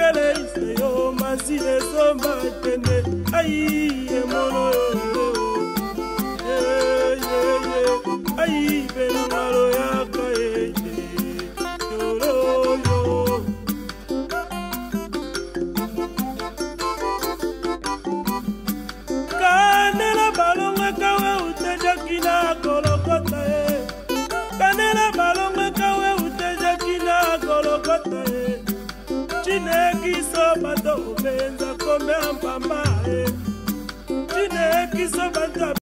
kele iseyo masi esomba tene ai emono ai benalo yaka yoro kanela balonga kawe utejakina kolokota kanela balonga kawe utejakina kolokota Chinekiso bato benza kombe ampamba Chinekiso bato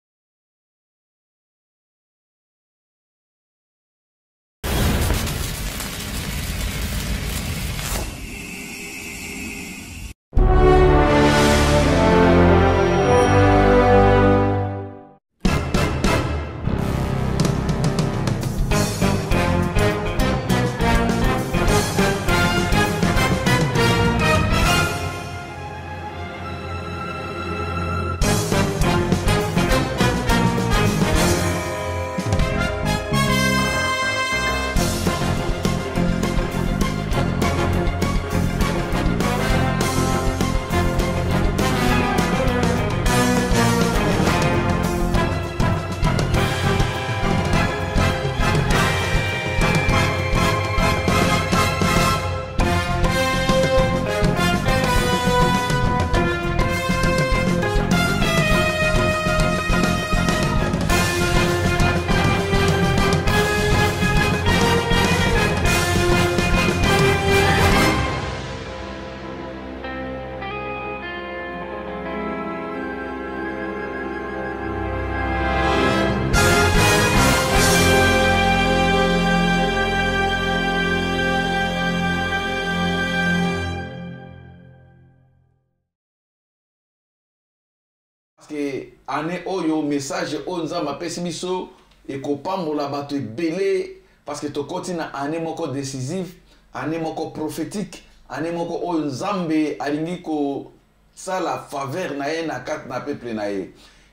que année oyo message onzamba pesibiso et kopambola bato belé parce que to continue année moko décisive année moko prophétique année moko onzambe alingi ko sala faveur na ye na kat na peuple na ye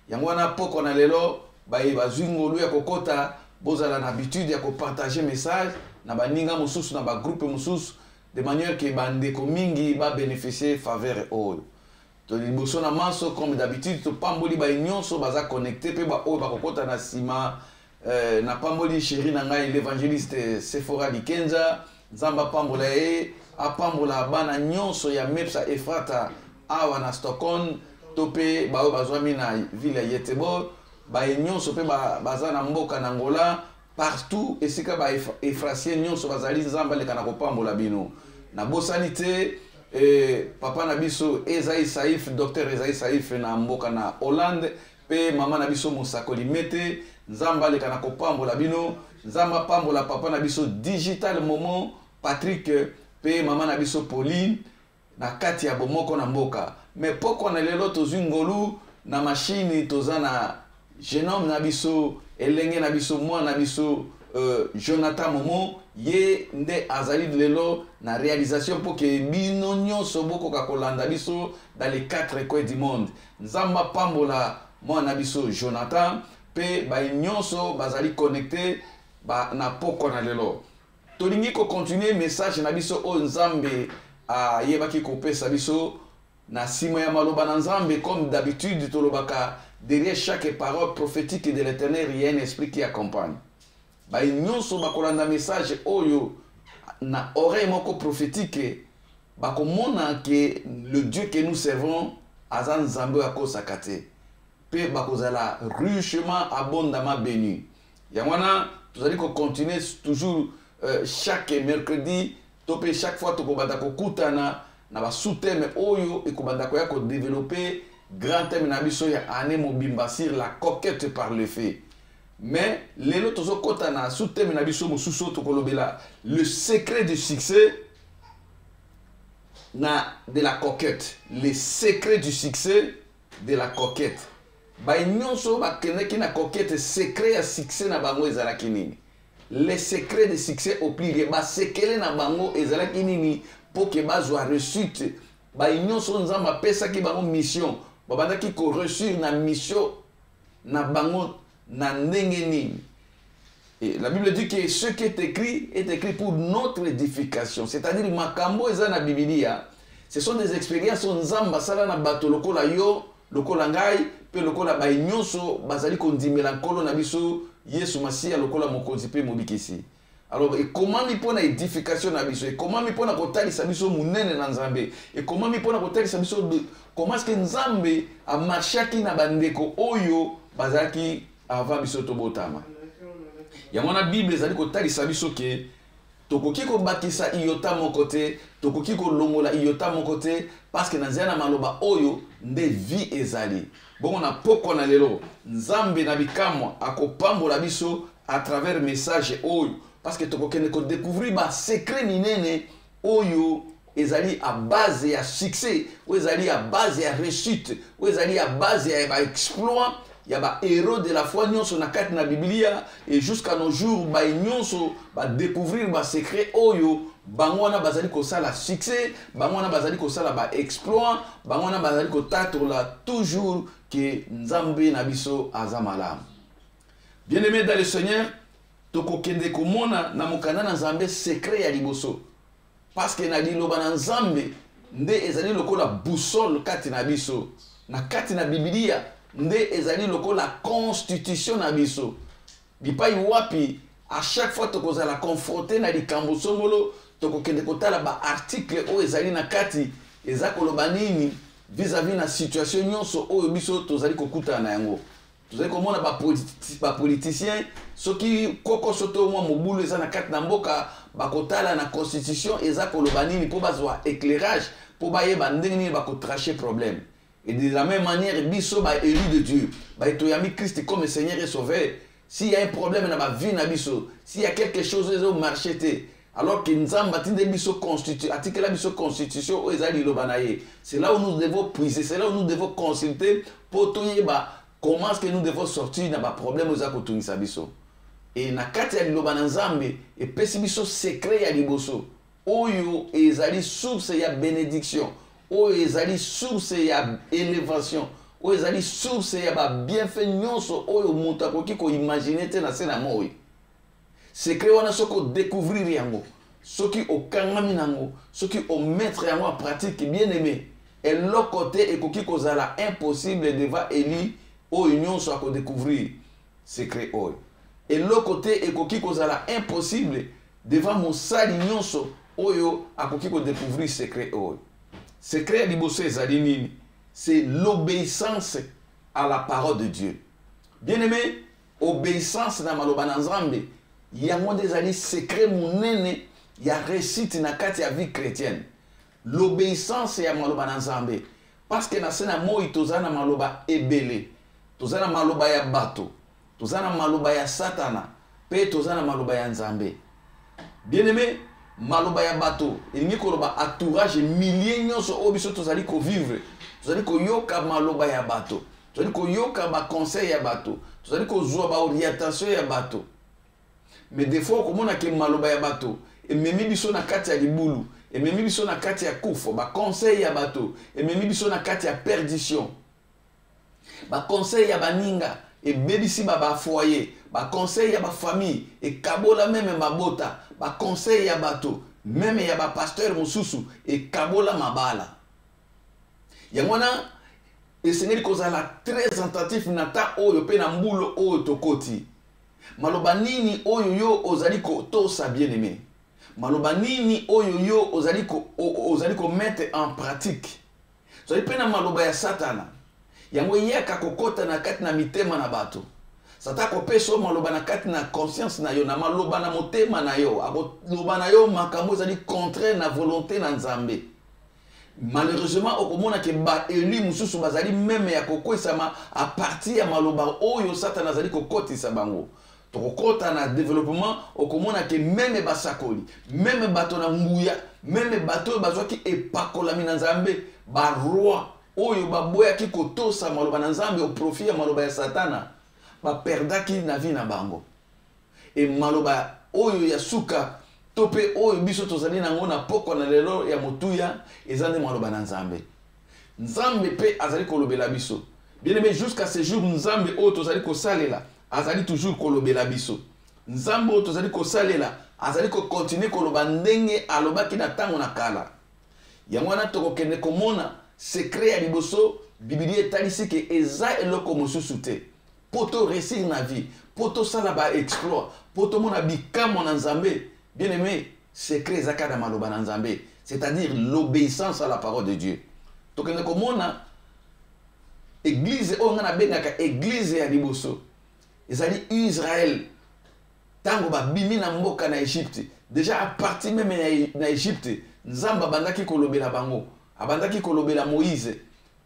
yango na poko na lelo baye bazwingolu ya kokota bozala na habitude ya ko partager message na baninga mususu na ba groupe mususu de manière que bandeko mingi ba bénéficier faveur oyo to liboso na maso comme d'habitude to pamboli ba nyonso baza connecté pe ba oyo ba kokota na sima na pamboli chéri na ngai l'évangéliste Sephora Dikenza nzamba pambola e apambola bana nyonso ya Mepsa Efrata awa na Stockholm to pe ba oyo bazwami na ville ya Yetebo ba nyonso pe baza na mboka na Angola partout esika ba Efrasien nyonso bazali nzamba leka na kopambola bino na bosanité papa nabiso Ezaï Saïf docteur Ezaï Saïf na mboka na Hollande pe mama nabiso Musakoli Mete nzamba leka na kopambola bino nzamba pambola papa nabiso digital moment Patrick pe mama nabiso Pauline na kati ya bomoko na mboka mais poko na lelo tozingolu na machine tozana jeune homme nabiso elenge nabiso moi nabiso Jonathan Momo ye nde azali lelo na réalisation pour que bino nyonso boko ka kolanda biso dans les 4 coins du monde nzamba pambola moi nabiso Jonathan pe ba nyonso bazali connecté ba na poko na lelo tolingi ko continuer message na biso o nzambe a yebaki ko pesa biso na sima ya maloba na nzambe comme d'habitude tolobaka derrière chaque parole prophétique de l'Éternel il y a un esprit qui accompagne ba nyonso bakolanda message oyo na oreille moko prophétique bakomona que le Dieu que nous servons azan nzambe akosaka te pe bakozala richement abondamment béni yangwana tozali ko continuer toujours chaque mercredi topé chaque fois tokobanda kokutana na ba sous-thème oyo ekobanda ko ya ko développer grand thème na biso ya année mobimba sur la coquette par le fait. Mais les autres kota na sous-thème na biso mususu tokolobela le secret du succès na de la coquette, les secrets du succès de la coquette. Ba nyonso ba keneki na coquette secret ya succès na bango ezalaki nini? Les secrets de succès au pluriel ba sekele na bango ezalaki nini pour que bazwa réussite ba nyonso nzamba pesa ki bango mission ba bandaki ko réussir na mission na bango na ndenge nini. Et la Bible dit que ce qui est écrit pour notre édification, c'est-à-dire makambo eza na Biblia Ce sont des expériences nzamba sala na bato lokola yo, lokola ngai, pe lokola ba nyonso bazali kondimela nkolo na biso Yesu Masia lokola mokonzi pe mobikisi. Alors, et comment mi pona édification na biso, et comment mi pona kotalisa biso munene na Nzambe, et comment mi pona kotalisa biso comment est-ce que Nzambe a marchaki na bandeko oyo bazaki avant biso tobotama. Ya mona Bible ezali kotalisa biso ke tokoki kobakisa iyota moko te, tokoki kolongola iyota moko te, parce que na maloba oyo nde vie ezali. Bongo na poko na lelo, Nzambe na bikamwa akopambola biso à travers message oyo, parce que tokokende ko découvrir ba secret minene oyo ezali à base ya succès, ou ezali à base ya réussite, ou ezali à base ya ba exploit. Il y a des héros de la foi nyonso na kati na Biblia et jusqu'à nos jours ba nyonso ba découvrir ba secret oyo bangwana bazali ko sala succès, bangwana bazali ko sala ba exploit, bangwana bazali ko tatola toujours que Nzambe na biso azamala. Bien-aimé dans le Seigneur, toko kende ko mona na mokanda na Nzambe secret ya liboso. Parce que na liloba na Nzambe nde ezali lokola boussole kati na biso. Na kati na Biblia nde ezali lokola constitution na biso. Bipai wapi à chaque fois toko za la confronter na likambo songolo toko kende kotala ba article o ezali na kati ezakoloba nini vis-à-vis na situation nyonso oyo biso tozali kokuta na yango. Tozali komona ba politicien soki koko soto mwa mobulu eza na kati na mboka bakotala na constitution ezakoloba nini po bazwa éclairage po bayeba ndenge nini bakotracher problème. Et de la même manière, biso ba élu de Dieu, ba etoyami Christ comme Seigneur et Sauveur. S'il y a un problème dans ma vie na biso, s'il y a quelque chose au marché, alors que Nzamba tinde biso constitution, article la biso constitution o ezali lobanaye. C'est là où nous devons puiser, c'est là où nous devons consulter pour toyeba comment est-ce que nous devons sortir dans ba problème aux akotunisa biso. Et na kati ya lobana Nzambe et pesi biso secret ya liboso. Oyo ezali source ya bénédiction. Oyo ezali source ya élévation, oyo ezali source ya ba bienfait nyonso oyo moto akoki ko imaginer te na se na moi. Secret wana soko découvrir yango, soki okangami nango, soki o mettre yango en pratique bien aimé. Et l'autre côté ekoki kozala impossible devant Eli oyo nyonso ako découvrir secret oyo. Et l'autre côté ekoki kozala impossible devant mosali nyonso oyo akoki ko découvrir secret oyo. Secret liboso ezali nini? C'est l'obéissance à la parole de Dieu. Bien-aimé, obéissance na maloba na Nzambe, yango ezali secret munene ya réussite na kati ya vie chrétienne. L'obéissance ya maloba na Nzambe, parce que na sena moi tozana maloba ebele, tozana maloba ya bato, tozana maloba ya Satana, pe tozana maloba ya Nzambe. Bien-aimé, maloba ya bato elingi koloba entourage milliers nyonso oyo biso tozali ko vivre, tozali ko yoka maloba ya bato, tozali ko yoka ba conseil ya bato, tozali ko zwa ba orientation ya bato. Mais des fois komona ke maloba ya bato ememi biso na kati ya libulu, ememi biso na kati ya kufa, ba conseil ya bato ememi biso na kati ya perdition, ba conseil ya baninga ebebisi ba foyer, ba conseil ya ba famille et kabola même mabota, ba conseil ya bato même ya ba pasteur mosusu et kabola mabala. Yangwana esengeli kozala très attentif na ta oyo pe na mbulo oyo tokoti. Maloba nini oyo yo ozali ko tosa bien aimé. Maloba nini oyo yo ozali ko mettre en pratique. Ozali pe na maloba ya Satana. Yango yeka kokota na kati na mitema na bato. Sata kopeso maloba na kati na conscience na yo, na maloba na motema na yo, loba na yo makambo ezali contraire na volonté na Nzambe. Malheureusement okomona ke ba eli mususu bazali meme ya kokwesama a partir ya maloba oyo Satana azali kokotisa bango. Tokokota na développement okomona ke meme basakoli, meme bato na nguya, meme bato bazwaki epakolami na Nzambe, ba roi oyo baboya ki kotosa maloba na Nzambe au profit ya maloba ya Satana, ba perdaki na vie na bango. Et maloba oyo ya suka tope oyo biso tozali nango na poko na lelo ya motuya ezande maloba na Nzambe. Nzambe pe azali kolobela biso. Bien aimé, jusqu'à ce jour Nzambe oyo tozali kosalela azali toujours kolobela biso. Nzambe oyo tozali kosalela azali ko continuer koloba ndenge alobaki na tango na kala. yango wana tokokende komona secret ya liboso Bibiliya etalisi ke eza eloko mosusu te po to réussir na vie po tosala ba exploit po tomona bikamwa na Nzambe. Bien aimé, secret ezaka na maloba na Nzambe, c'est-à-dire l'obéissance à la parole de Dieu. Tokende komona église oyo nga na bengaka église ya liboso ezali Israël tango babimi na mboka na Égypte. Déjà à partir même na Égypte Nzambe abandaki kolobela bango, abandaki kolobela Moïse,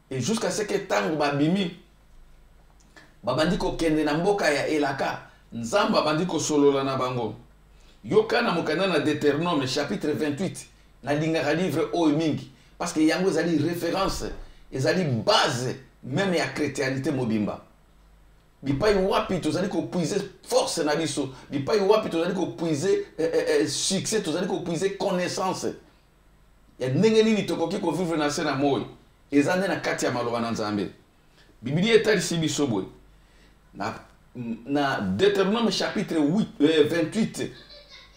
et jusqu'à ce que tango babimi babandi kokende na mboka ya Elaka Nzambe abandi kosolola na bango. Yoka na mokanda na Deutéronome chapitre 28 na lingaka livre oyo mingi parce que yango ezali référence, ezali base même ya chrétienté mobimba. Bipai wapi tozali ko puiser force na biso, bipai wapi tozali ko puiser succès, tozali ko puiser connaissance. Ya ndenge nini tokoki ko vivre na se na moyo ezande na kati ya maloba na Nzambe. Bibiliya etalisi biso boye na Deutéronome chapitre 28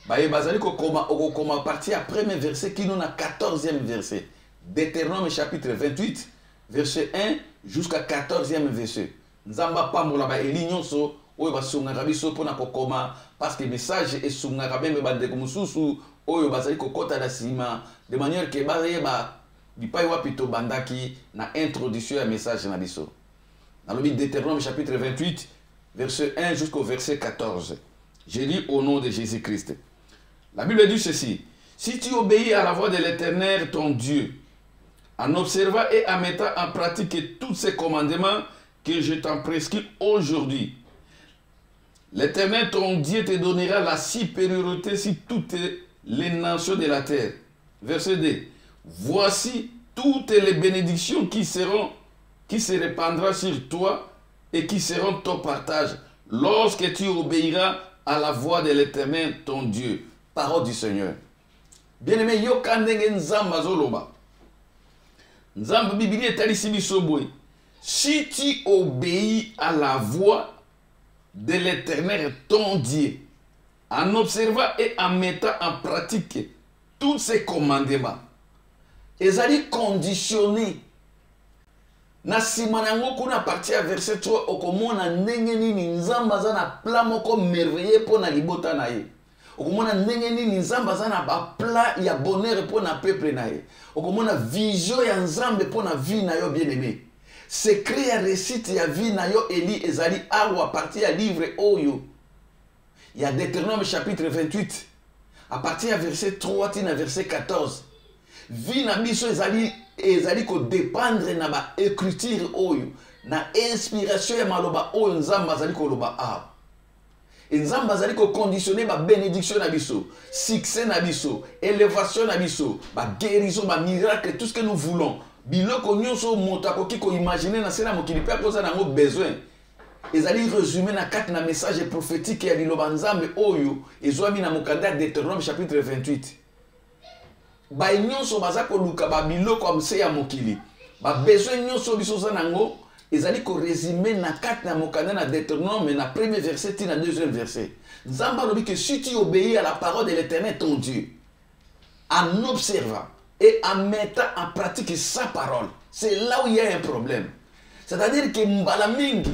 baye bazali ko koma partie à premier verset qui nous na 14e verset. Deutéronome chapitre 28 verset 1 jusqu'à 14e verset. Nzamba pambola ba eli nyonso oyo basungaka biso pona kokoma parce que message esungaka bembe bandeko mosusu oyo bazali kokota na sima de manière que bayeba bipai wapi to bandaki na introduction ya message na biso. Dans le Deutéronome chapitre 28 verset 1 jusqu'au verset 14. Je lis au nom de Jésus-Christ. La Bible dit ceci: si tu obéis à la voix de l'Éternel ton Dieu, en observant et en mettant en pratique tous ces commandements que je t'en prescris aujourd'hui, l'Éternel ton Dieu te donnera la supériorité sur toutes les nations de la terre. Verset 2. Voici toutes les bénédictions qui se répandront sur toi et qui seront ton partage lorsque tu obéiras à la voix de l'Éternel ton Dieu. Parole du Seigneur. Bien-aimé, yoka ndenge Nzamba zoloba. Nzamba Bibiliya etalisi biso boye. Si tu obéis à la voix de l'Éternel ton Dieu, en observant et en mettant en pratique tous ces commandements, ezali conditionné. Na sima nango kuna partie à verset 3 okomona ndenge nini Nzamba za na plan moko merveilleux pour na libota na ye. Okomona ndenge nini Nzamba za na ba plan ya bonheur pour na peuple na ye. Okomona vision ya Nzambe pour na vie na yo bien-aimé. Secret ya réussite ya vie na yo eli ezali awa partie à livre oyo. Il y a Deutéronome chapitre 28 à partir à verset 3 tina verset 14. Vie na biso ezali ko dépendre na ba écriture oyo na inspiration ya maloba oyo Nzamba azali ko loba a. Nzamba azali ko conditionner ba bénédiction na biso, succès na biso, élévation na biso, ba guérison, ba miracle, tout ce que nous voulons. Biloko nyonso moto akoki ko imaginer na sena mokili pe akoza nango besoin. Ezali résumé na kati na message prophétique ya liloba Nzambe oyo ezwami na mokanda Deutéronome chapitre 28. Ba nyonso baza ko luka ba biloko amse ya mokili. Ba besoin nyonso biso za nango ezali ko résumé na kati na mokanda na Deutéronome na premier verset na deuxième verset. Nzamba lobi que si tu obéis à la parole de l'Éternel ton Dieu, en observant et en mettant en pratique sa parole, c'est là où il y a un problème. C'est-à-dire que mbala mingi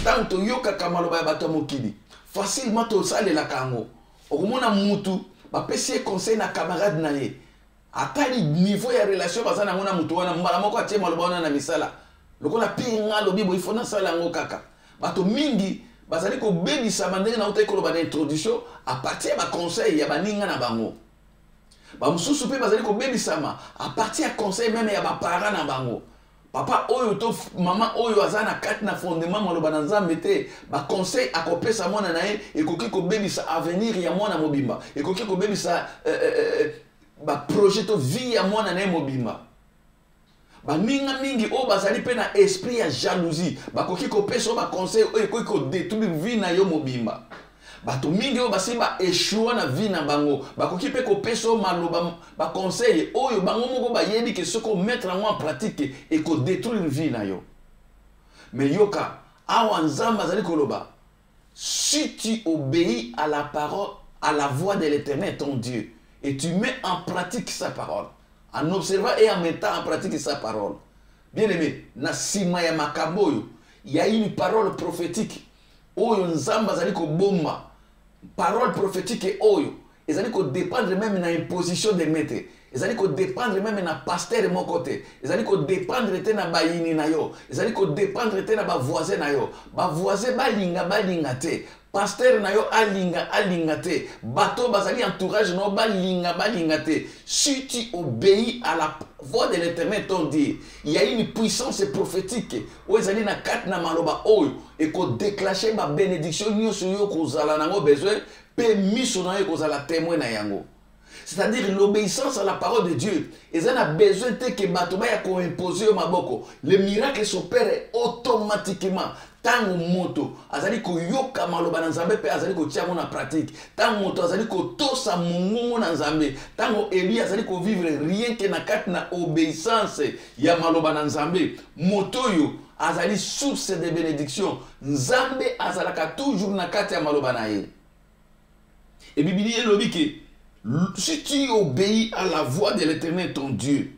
tant to yoka kamaloba ya bato mokili facilement to sale la kango okomona mutu ba pesi conseil na camarade na ye atali niveau ya relation bazana ngona mutu wana mbala moko atie maloba wana na misala lokola pinga lobi bo ifona sala ngo kaka bato mingi bazali ko bebisa mandenge na utai koloba na introduction à partir ba conseil ya baninga na bango ba mususu pe bazali ko bebisama à partir ya conseil même ya ba parents na bango. Papa oyo to mama oyo azana kati na fondement maloba na Nzambe te ba conseil akopesa mwana na ye ekoki ko bebisa avenir ya mwana mobimba ekoki ko bebisa ba projet to vie ya mwana na ye mobimba ba minga mingi o bazali pe na esprit ya jalousie bakoki ko pesa ba conseil oyo ekoki ko détruire vie na yo mobimba. Bato mingi o basimba échouer na vie na bango bakoki pe ko peso maloba ba conseil oyo bango moko ba yebi que ce qu'on mettre en pratique et ko détruire vie na yo. Mais yoka awa Nzamba zali koloba si tu obéis à la parole à la voix de l'Éternel ton Dieu et tu mets en pratique sa parole en observant et en mettant en pratique sa parole. Bien aimé, na sima ya makambo, il y a une parole prophétique. Oyo nzamba zali ko bomba. Parole prophétique et oyo. Ils allaient dépendre même de l'imposition des maîtres. Ils allaient dépendre même de la pasteur de mon côté. Ils allaient dépendre de la bayini na yo. Ils allaient dépendre de la voisin na yo. Ba voisin balinga te. Pasteur na yo alinga te. Bateau bazali entourage no balinga te. Si tu obéis à la voix de l'Éternel ton Dieu, il y a une puissance prophétique. Où ils allaient na kat na maloba oyo et ko déclencher ma bénédiction nyoso yo ko zala nango besoin. C'est-à-dire l'obéissance à la parole de Dieu. Ils ont besoin que Batoba ya imposer au maboko. Le miracle s'opère automatiquement. Tant moto, azali ko yoka maloba na Nzambe pe azali ko tia na pratique. Tant moto azali ko tosa mungu na Nzambe. Tant Eli azali ko vivre rien que na kat na obéissance ya maloba na Nzambe. Moto yo azali source de bénédiction. Nzambe azalaka toujours na kat ya maloba na ye. Et Bible dit que si tu obéis à la voix de l'Éternel ton Dieu,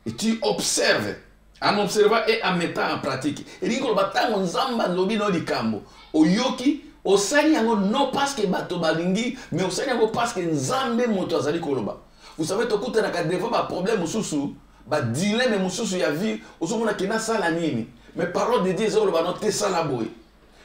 et tu observes, en observant et en mettant en pratique, et dit que le nzamba lobi no likambo, oyoki, osali yango non parce que bato balingi, mais osali yango parce que nzambe moto azali koloba. Vous savez, tout le monde des fois ba problème mususu, ba dilemme mususu ya vie, osomona kena sala nini, mais parole de Dieu ezolo ba note sala boy.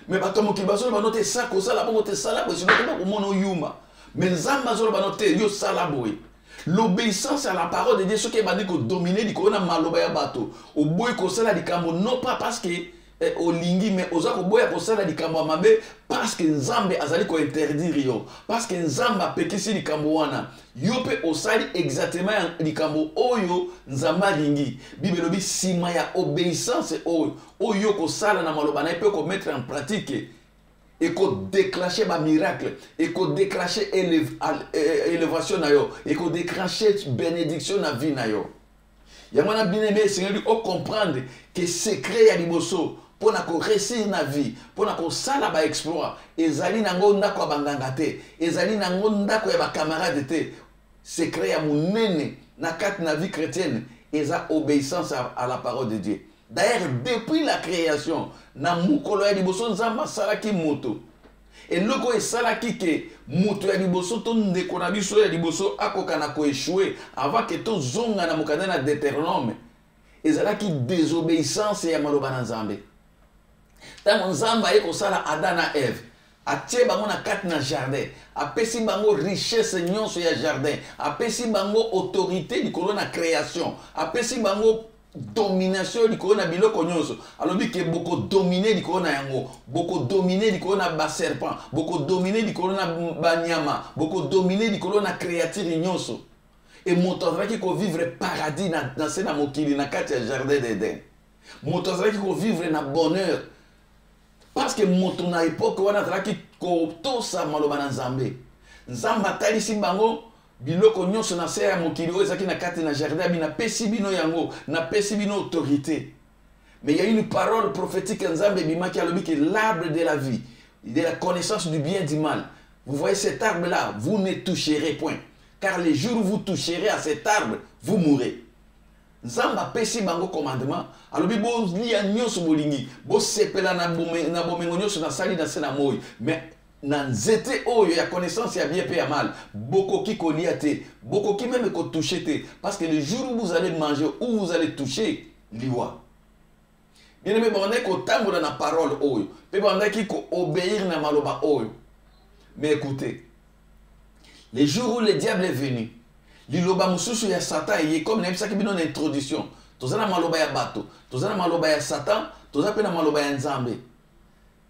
Mais bato mokibaso ba note sa ko sala bongo te sala boy, sinon ba ko mono yuma. Mais nzamba zolo ba note yo sala boy. L'obéissance à la parole de Dieu, ce qui est dit que dominer, dit qu'on a maloba ya bato. Au boy ko sala likambo non pas parce que au lingi mais aux autres boy ko sala likambo mabe parce que nzambe azali ko interdire yo. Parce que nzamba pekisi likambo wana. Yo pe osali exactement likambo oyo nzamba lingi. Bible lobi sima ya obéissance oyo ko sala na maloba na pe ko mettre en pratique. Et qu'on déclenche un miracle, et qu'on déclenche élévation na yo, et qu'on déclenche bénédiction na vie na yo. Yamana bien aimé, Seigneur, on comprendre que secret ya liboso pour na ko réussir na vie, pour na ko sala ba exploit, ezali nango ndako banganga te, ezali nango ndako ya ba camarade te. Secret ya munene na kat na vie chrétienne, eza obéissance à la parole de Dieu. D'ailleurs, depuis la création, na mukolo ya liboso nzamba salaki moto. Et loko e salaki ke moto ya liboso to ndeko na biso ya liboso akoka na ko échouer avant que to zonga na mukanda na Deutéronome. Ezalaki désobéissance ya maloba na Nzambe. Tango Nzamba eko sala Adam na Ève, atie bango na kat na jardin, apesi bango richesse nyonso ya jardin, apesi bango autorité likolo na création, apesi bango domination likolo na biloko nyonso. Alobi ke boko dominer likolo na yango, boko dominer likolo na ba serpent, boko dominer likolo na banyama, boko dominer likolo na créature nyonso. Et moto azalaki ko vivre paradis na se na mokili na kati ya jardin d'Éden. Moto azalaki ko vivre na bonheur. Parce que moto na époque wana azalaki ko tosa maloba na Nzambe. Nzamba talisi bango biloko nyonso na se ya mokili oyo ezalaki na kati na jardin bina pesi bino yango na pesi bino autorité. Mais il y a une parole prophétique Nzambe bimaki alobi que l'arbre de la vie, de la connaissance du bien et du mal. Vous voyez cet arbre là, vous ne toucherez point. Car les jours où vous toucherez à cet arbre, vous mourrez. Nzamba pesi bango commandement, alobi bo liya nyonso bolingi, bo sepela na bomengo nyonso na sali na se na moi. Mais na nzete oyo ya connaissance ya bien pe ya mal, boko ki kolia te, boko ki même ko toucher te, parce que le jour où vous allez manger, où vous allez toucher, liwa. Bien aimé, on est ko tambola na parole oyo, pe on est ki ko obéir na maloba oyo. Mais écoutez, les jours où le diable est venu, liloba mususu ya Satan est comme n'importe qui bino na introduction. Tozana maloba ya bato, tozana maloba ya Satan, tozana pe na maloba ya Nzambe.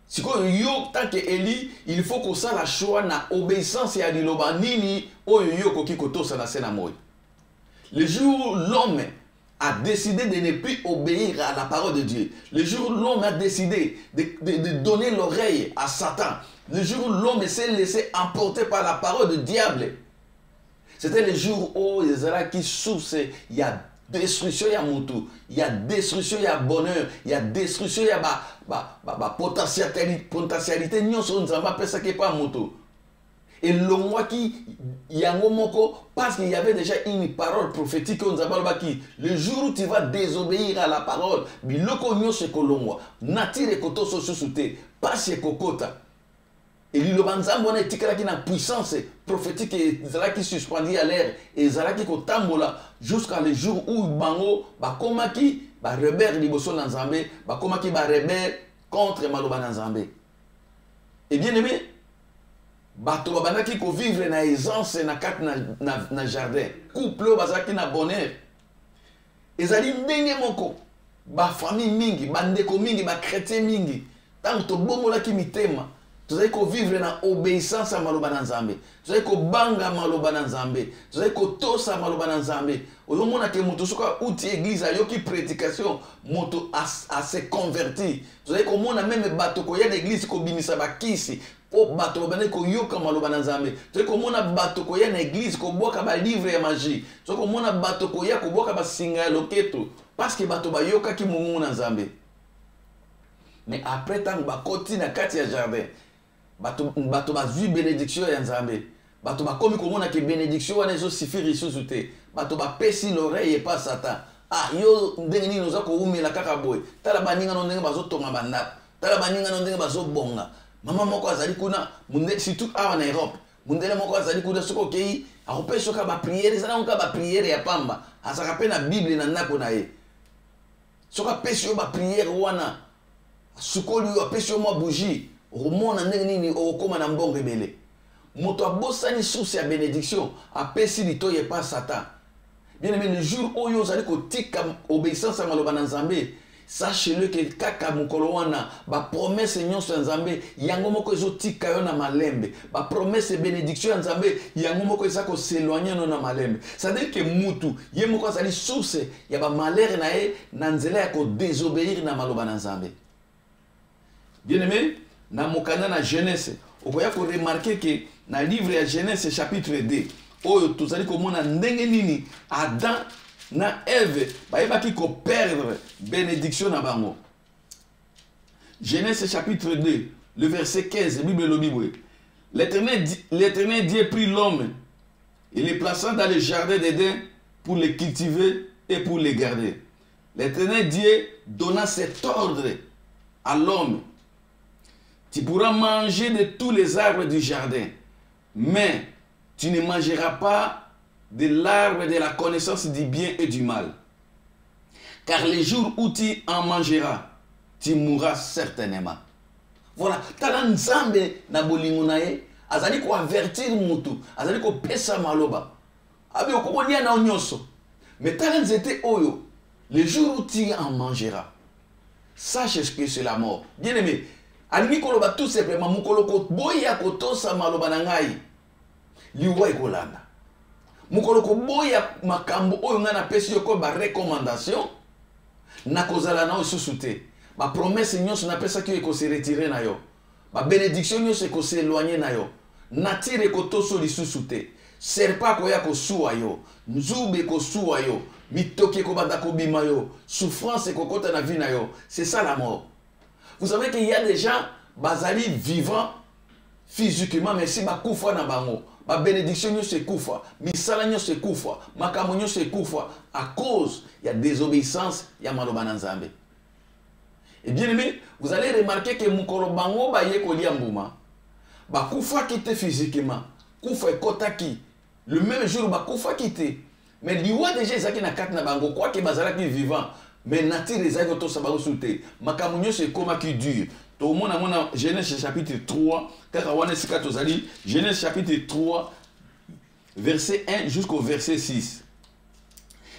Si yo tant que Eli, il faut que ça la choix na obéissance ya liloba nini oyo yo koki kotosa na sena moy. Le jour où l'homme a décidé de ne plus obéir à la parole de Dieu, le jour où l'homme a décidé de donner l'oreille à Satan, le jour où l'homme s'est laissé emporter par la parole du diable, c'était le jour où les Arabes qui souffrent, il y a destruction, il y a moutou, il y a destruction, il y a bonheur, il y a destruction, il y a potentialité, nous sommes pas ça qui est pas moutou. Et l'ongwaki yango moko parce qu'il y avait déjà une parole prophétique on zabalobaki le jour où tu vas désobéir à la parole biloko nyonso kolongwa natire koto so susute passe kokota et liloba nzambe wana etikalaki na puissance prophétique ezalaki suspendu à l'air et ezalaki kotambola jusqu'à le jour où bango bakomaki barebelle liboso na nzambe bakomaki barebelle contre maloba na nzambe. Et bien aimé bato babandaki ko vivre na aisance na kat na jardin couple bazaki na bonheur ezali ndenge moko ba famille mingi bandeko mingi ba chrétien mingi tant to bomolaki mitema tozali ko vivre na obéissance à maloba na nzambe tozali ko banga maloba na nzambe tozali ko tosa maloba na nzambe ozomona ke moto soka uti église ayoki prédication moto a se converti tozali ko mona même bato ko ya na église ko binisa bakisi po bato babane ko yoka maloba na nzambe tozali ko mona bato ko ya na église ko boka ba livre ya magie tozali ko mona bato ko ya ko boka ba singa ya loketo parce que bato ba yoka ki mungu na nzambe. Mais après tant bakoti na kati ya jardin bato bazwi bénédiction ya nzambe bato bakomi komona ke bénédiction wana ezo suffire isusu te bato bapesi l'oreille epa satan yo ndenge nini oza koumela kaka boye tala baninga no ndenge bazotonga bandako tala baninga no ndenge bazobonga mama moko azali kuna surtout awa na Europe mundele moko azali kuna soki okei akopesi oka bapriere ezala oka bapriere ya pamba azaka mpe na bible na ndako na ye soki apesi yo bapriere wana sukoli yo apesi yo mwa bougie omona ndenge nini okoma na mbongo ebele moto abosani source ya bénédiction apesi litoyi epa satan. Bien aimé le jour oyo ozali kotika obéissance ya maloba na nzambe sache-le que kaka mokolo wana bapromese nyonso ya nzambe yango moko ezotika yo na malembe bapromese bénédiction ya nzambe yango moko eza koseloigne no na malembe c'est-à-dire que mutu ye moko azali source ya bamalere na ye na nzela ya kodésobéir na maloba na nzambe. Bien aimé na mokanda na Genèse okoya ko remarquer que na livre ya Genèse chapitre 2 oyo tozali komona ndenge nini Adam na Ève bayebaki ko perdre bénédiction na bango. Genèse chapitre 2 le verset 15 Bible lobi boye l'Éternel Dieu prit l'homme et le plaça dans le jardin d'Éden pour le cultiver et pour le garder. L'Éternel Dieu donna cet ordre à l'homme: tu pourras manger de tous les arbres du jardin, mais tu ne mangeras pas de l'arbre de la connaissance du bien et du mal. Car les jours où tu en mangeras, tu mourras certainement. Voilà, tala nzambe na bolingo na ye, azali ko avertir mutu, azali ko pesa maloba. Abi okobonia na onyoso. Mais tala nzete oyo, les jours où tu en mangeras, sache que c'est la mort. Bien aimé, alingi koloba tout simplement mukolo ko boya ko tosa maloba na ngai liwa ekolanda mukolo ko boya makambo oyo nga na pesi yo ko ba recommandation na kozala na osusu te ba promesse nyonso na pesa ki ko se retirer na yo ba bénédiction nyonso ko se éloigner na yo natire ko toso lisusu te serpa ko ya ko suwa yo nzube ko suwa yo mitoki ko banda ko bima yo souffrance ko kota na vie na yo. C'est ça la mort. Vous savez qu'il y a des gens bazali vivants physiquement mais si bakufa na bango ba bénédiction nyo se kufa misala nyo se kufa makambo nyo se kufa à cause il y a désobéissance ya maloba na nzambe. Et bien aimé, vous allez remarquer que mukolo bango ba ye kolia mbuma bakufa kite physiquement kufa ekotaki le même jour bakufa kite mais liwa déjà ezaki na kati na bango quoi que bazalaki vivant mais nature ezaki to sabango souté makambo nyo se koma qui dure. Tout le monde a Genèse chapitre 3, Genèse chapitre 3, verset 1 jusqu'au verset 6.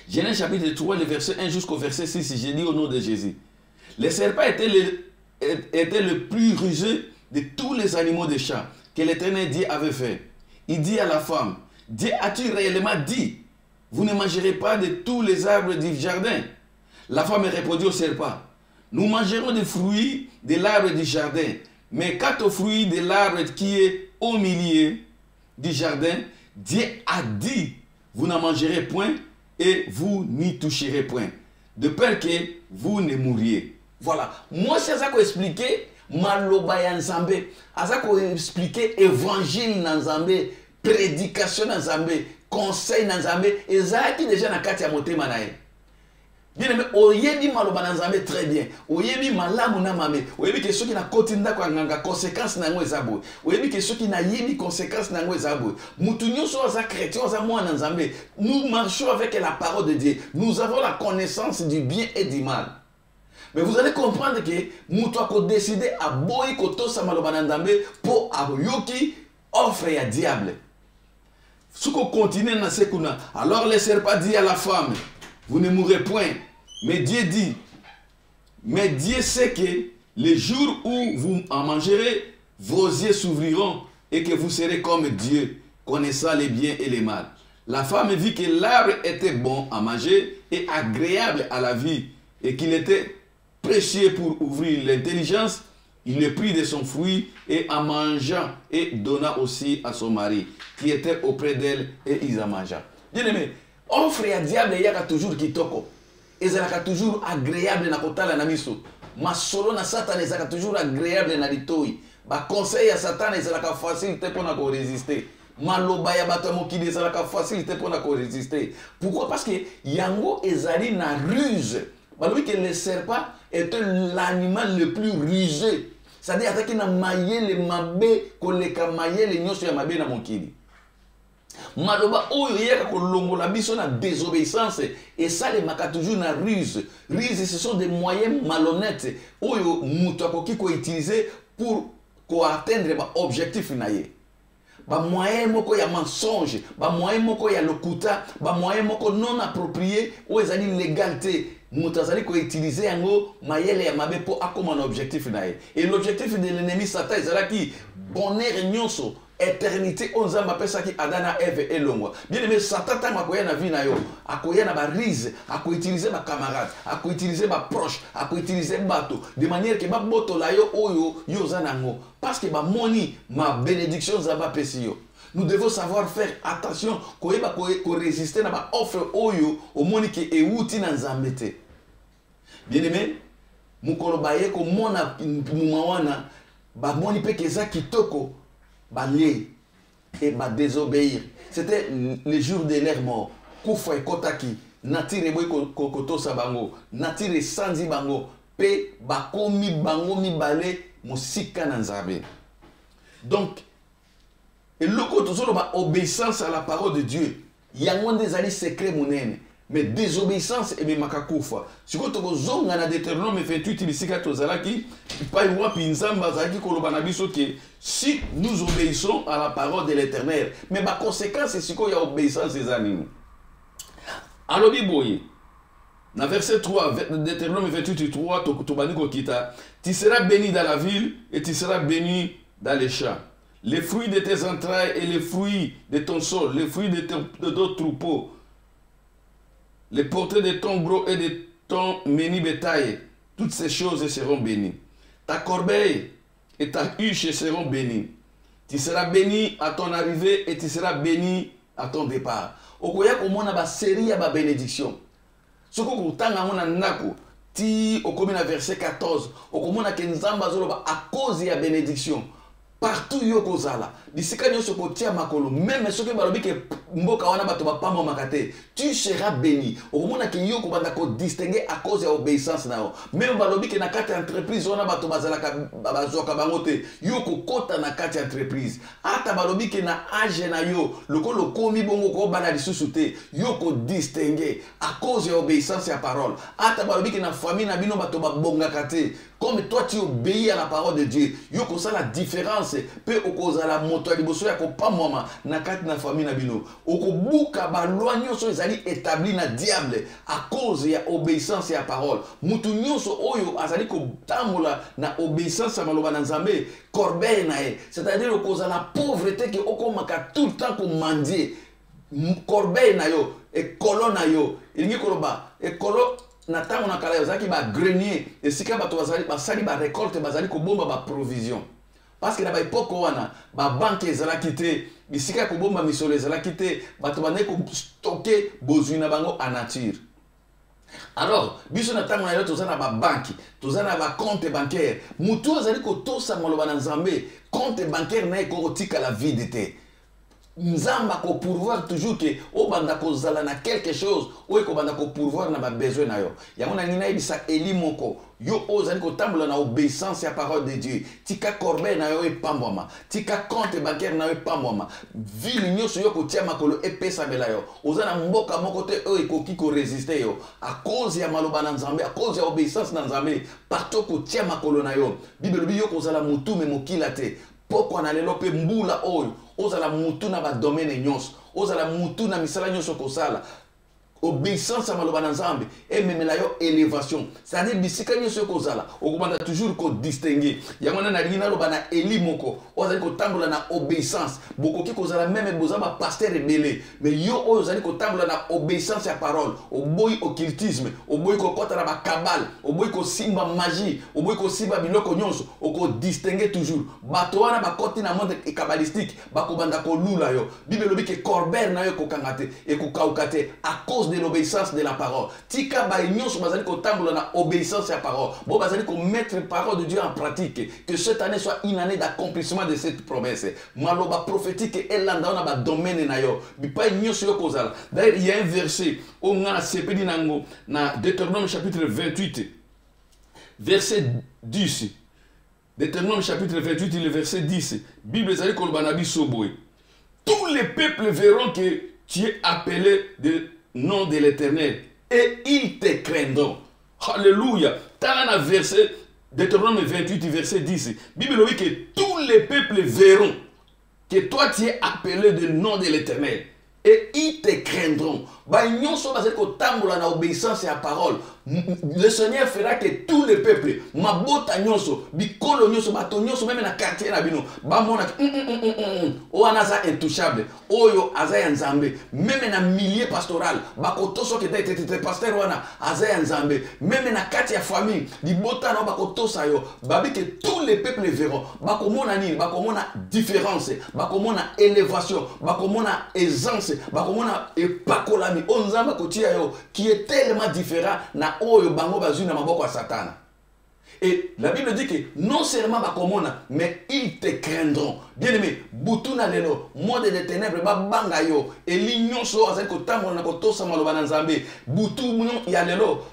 Genèse chapitre 3, le verset 1 jusqu'au verset 6, j'ai dit au nom de Jésus. Le serpent était le plus rusé de tous les animaux des champs que l'Éternel Dieu avait fait. Il dit à la femme: Dieu a-t-il réellement dit, vous ne mangerez pas de tous les arbres du jardin? La femme répondit au serpent: nous mangerons des fruits de l'arbre du jardin, mais quant aux fruits de l'arbre qui est au milieu du jardin, Dieu a dit, vous n'en mangerez point et vous n'y toucherez point, de peur que vous ne mouriez. Voilà. Moi, c'est ça qu'on expliquait. maloba ya nzambe aza ko expliquer évangile na nzambe prédication na nzambe conseil na nzambe ezalaki déjà na kati ya motema na ye. Bien aimé, oyebi maloba na nzambe très bien. Oyebi malamu na mame. Oyebi ke soki na koti ndako ya nganga conséquence na ngo ezabo. Oyebi ke soki na yebi conséquence na ngo ezabo. Mutu nyonso aza chrétien aza mwana nzambe. Nous marchons avec la parole de Dieu. Nous avons la connaissance du bien et du mal. Mais vous allez comprendre que mutu ako décider a boyi kotosa maloba na nzambe po aboyoki offre ya diable. Si on continue dans ce qu'on a, alors le serpent dit à la femme, vous ne mourrez point. Mais Dieu dit, mais Dieu sait que le jour où vous en mangerez, vos yeux s'ouvriront et que vous serez comme Dieu, connaissant les biens et les mal. La femme vit que l'arbre était bon à manger et agréable à la vie et qu'il était précieux pour ouvrir l'intelligence. Il le prit de son fruit et en mangeant et donna aussi à son mari qui était auprès d'elle et ils en mangea. Bien aimé, offre ya diable yaka toujours kitoko. Ezalaka toujours agréable na kotala na miso. Masolo na Satan ezalaka toujours agréable na litoi. Ba conseil ya Satan ezalaka facilité pour na ko résister. Maloba ya bato mokili ezalaka facilité pour na ko résister. Pourquoi? Parce que yango ezali na ruse. Balobi que le serpent était l'animal le plus rusé. C'est-à-dire attaquer na mayele mabe koleka mayele nyonso ya mabe na mokili. Maloba oyo yeka kolongola biso na désobéissance et ça les maka toujours na ruse. Ruse ce sont des moyens malhonnêtes oyo mutu akoki ko utiliser pour ko atteindre ba objectif na ye. Ba moyen moko ya mensonge, ba moyen moko ya lokuta, ba moyen moko non approprié ou ezali légalité. Moutazali ko utiliser yango mayele ya mabe po akoma un objectif na ye. Et l'objectif de l'ennemi Satan ezalaki bonheur nyonso, éternité onzamba pesa ki Adana Eve elongwa. Bien aimé Satan tama koya na vie na yo, akoya na ba rise, ako utiliser ba camarade, ako utiliser ba proche, ako utiliser bato de manière que ba boto la yo oyo yo zanango parce que ba moni ma bénédiction zamba pesi yo. Nous devons savoir faire attention ko résister na ba offre oyo au moni ke euti na nzambete. Bien aimé, mukolo baye ko mona mumawana ba moni pe keza kitoko ba lé et ba désobéir. C'était le jour de leur mort. Kufa kotaki natire boy kokoto sabango, natire sanzi bango pe ba komi bango mi balé musika na nzambe. Donc et l'autre toujours ba obéissance à la parole de Dieu. Yango ndezali secret munene. Mais désobéissance et makakufa. Si vous avez un Deutéronome 28, si nous obéissons à la parole de l'Éternel, mais ma conséquence c'est qu'il y a obéissance des animaux. Alors, dans verset 3, Deutéronome 28, 3, tu seras béni dans la ville et tu seras béni dans les champs. Les fruits de tes entrailles et les fruits de ton sol, les fruits de ton troupeau, les portées de ton gros et de ton menu bétail, toutes ces choses seront bénies. Ta corbeille et ta huche seront bénies. Tu seras béni à ton arrivée et tu seras béni à ton départ. Okoya komona ba série ya ba bénédiction. Soko kutanga mona ndako ti okomi na verset 14. Okomona ke nzamba zoloba à cause ya bénédiction. Partout yoko zala. Bisika nyonso kotia makolo. Même soki balobi ke mboka wana bato ba pamba makate. Tu seras béni. Okomona ke yoko banda ko distinguer à cause ya obéissance na yo. Même balobi ke na kati entreprise wana bato bazala ka bazoka bangote. Yoko kota na kati entreprise. Ata balobi ke na age na yo. Lokolo komi bongo ko bana lisusu te. Yoko distinguer à cause ya obéissance ya parole. Ata balobi ke na famille na bino bato ba bonga kate. Comme toi tu obéis à la parole de Dieu, yoko ça la différence pe okoza la moto ya liboso ya ko pa mama na kati na famille na bino. Oko buka ba loi nyonso ezali établi na diable à cause ya obéissance ya parole. Mutu nyonso oyo azali ko tamola na obéissance ya maloba na Nzambe, corbeille na e. C'est-à-dire okoza la pauvreté que okomaka tout le temps ko mendier. Corbeille na yo et colon na yo. Ilingi koloba et colon na tango na kala yozaki ba grenier et sika bato bazali basali ba récolte bazali ko bomba ba provision parce que na ba epoko wana ba banque ezalaki te bisika ko bomba misolo ezalaki te bato bane ko stocker bozwi na bango en nature. Alors, biso na tango na yo toza na ba banki, toza na ba compte bancaire. Mutu azali ko tosa maloba na Nzambe, compte bancaire na ko tika la vide te. Nzamba ko pourvoir toujours que o banda ko zala na quelque chose, o ko banda ko pourvoir na ba besoin na yo. Yango na ngina ibisa eli moko, yo ozali ko tambola na obéissance à parole de Dieu. Tika corbeille na yo e pambwama, tika compte bancaire na yo e pambwama. Ville nyoso yo ko tia makolo e pesa bela yo. Ozana mboka moko te o ekoki ko résister yo. À cause ya maloba na Nzambe, à cause ya obéissance na Nzambe, partout ko tia makolo na yo. Bible yo ko zala mutu me mokila te. Poko na lelo pe mbula oyo ozala mutu na ba domaine nyonso ozala mutu na misala nyonso kosala obéissance à maloba na Nzambe et même la yo élévation c'est-à-dire bisika nyonso kozala okomanda toujours ko distinguer yango na lina loba na eli moko ozali ko tambola na obéissance bokoki kozala même bozaba pasteur rebelle mais yo oyo ozali ko tambola na obéissance à parole oboyi occultisme oboyi ko kota na ba kabale oboyi ko simba magie oboyi ko simba biloko nyonso oko distinguer toujours bato wana ba koti na monde kabbalistique bakobanda ko lula yo bible lobi ke corbeille na yo ko kangate et ko kaukate à cause de l'obéissance de la parole. Tika ba nyonso bazali ko tambola na obéissance à parole. Bon bazali ko mettre parole de Dieu en pratique. Que cette année soit une année d'accomplissement de cette promesse. Maloba prophétique et landa na ba domaine na yo. Bi pa nyonso yo kozala. D'ailleurs, il y a un verset au ngana sepedi nango na Deutéronome chapitre 28 verset 10. Deutéronome chapitre 28 le verset 10. Bible ezali ko lobana biso boy. Tous les peuples verront que tu es appelé de nom de l'Éternel et ils te craindront. Alléluia. Dans le verset Deutéronome 28 verset 10, Bible dit que tous les peuples verront que toi tu es appelé de nom de l'Éternel et ils te craindront. Ba nyonso bazeko tambola na obéissance à parole. Le Seigneur fera que tous les peuples, mabota nyonso, bikolo nyonso, bato nyonso, même na quartier na bino, ba mona o anaza intouchable, oyo aza Nzambe, même na milieu pastoral, bakotoso ke te pasteur wana aza Nzambe, même na quartier famille, libota na bakotosa yo, babi que tous les peuples verront, bakomona nini, bakomona différence, bakomona élévation, bakomona aisance, bakomona epakolami, onzamba kotia yo qui est tellement différent na oyo bango bazui na maboko ya Satan. Et la Bible dit que non seulement bakomona, mais ils te craindront. Bien aimé, butuna lelo, monde des ténèbres, babanga yo, et l'ignon so azali kotambola na kotosa maloba na Nzambe, butu ya lelo,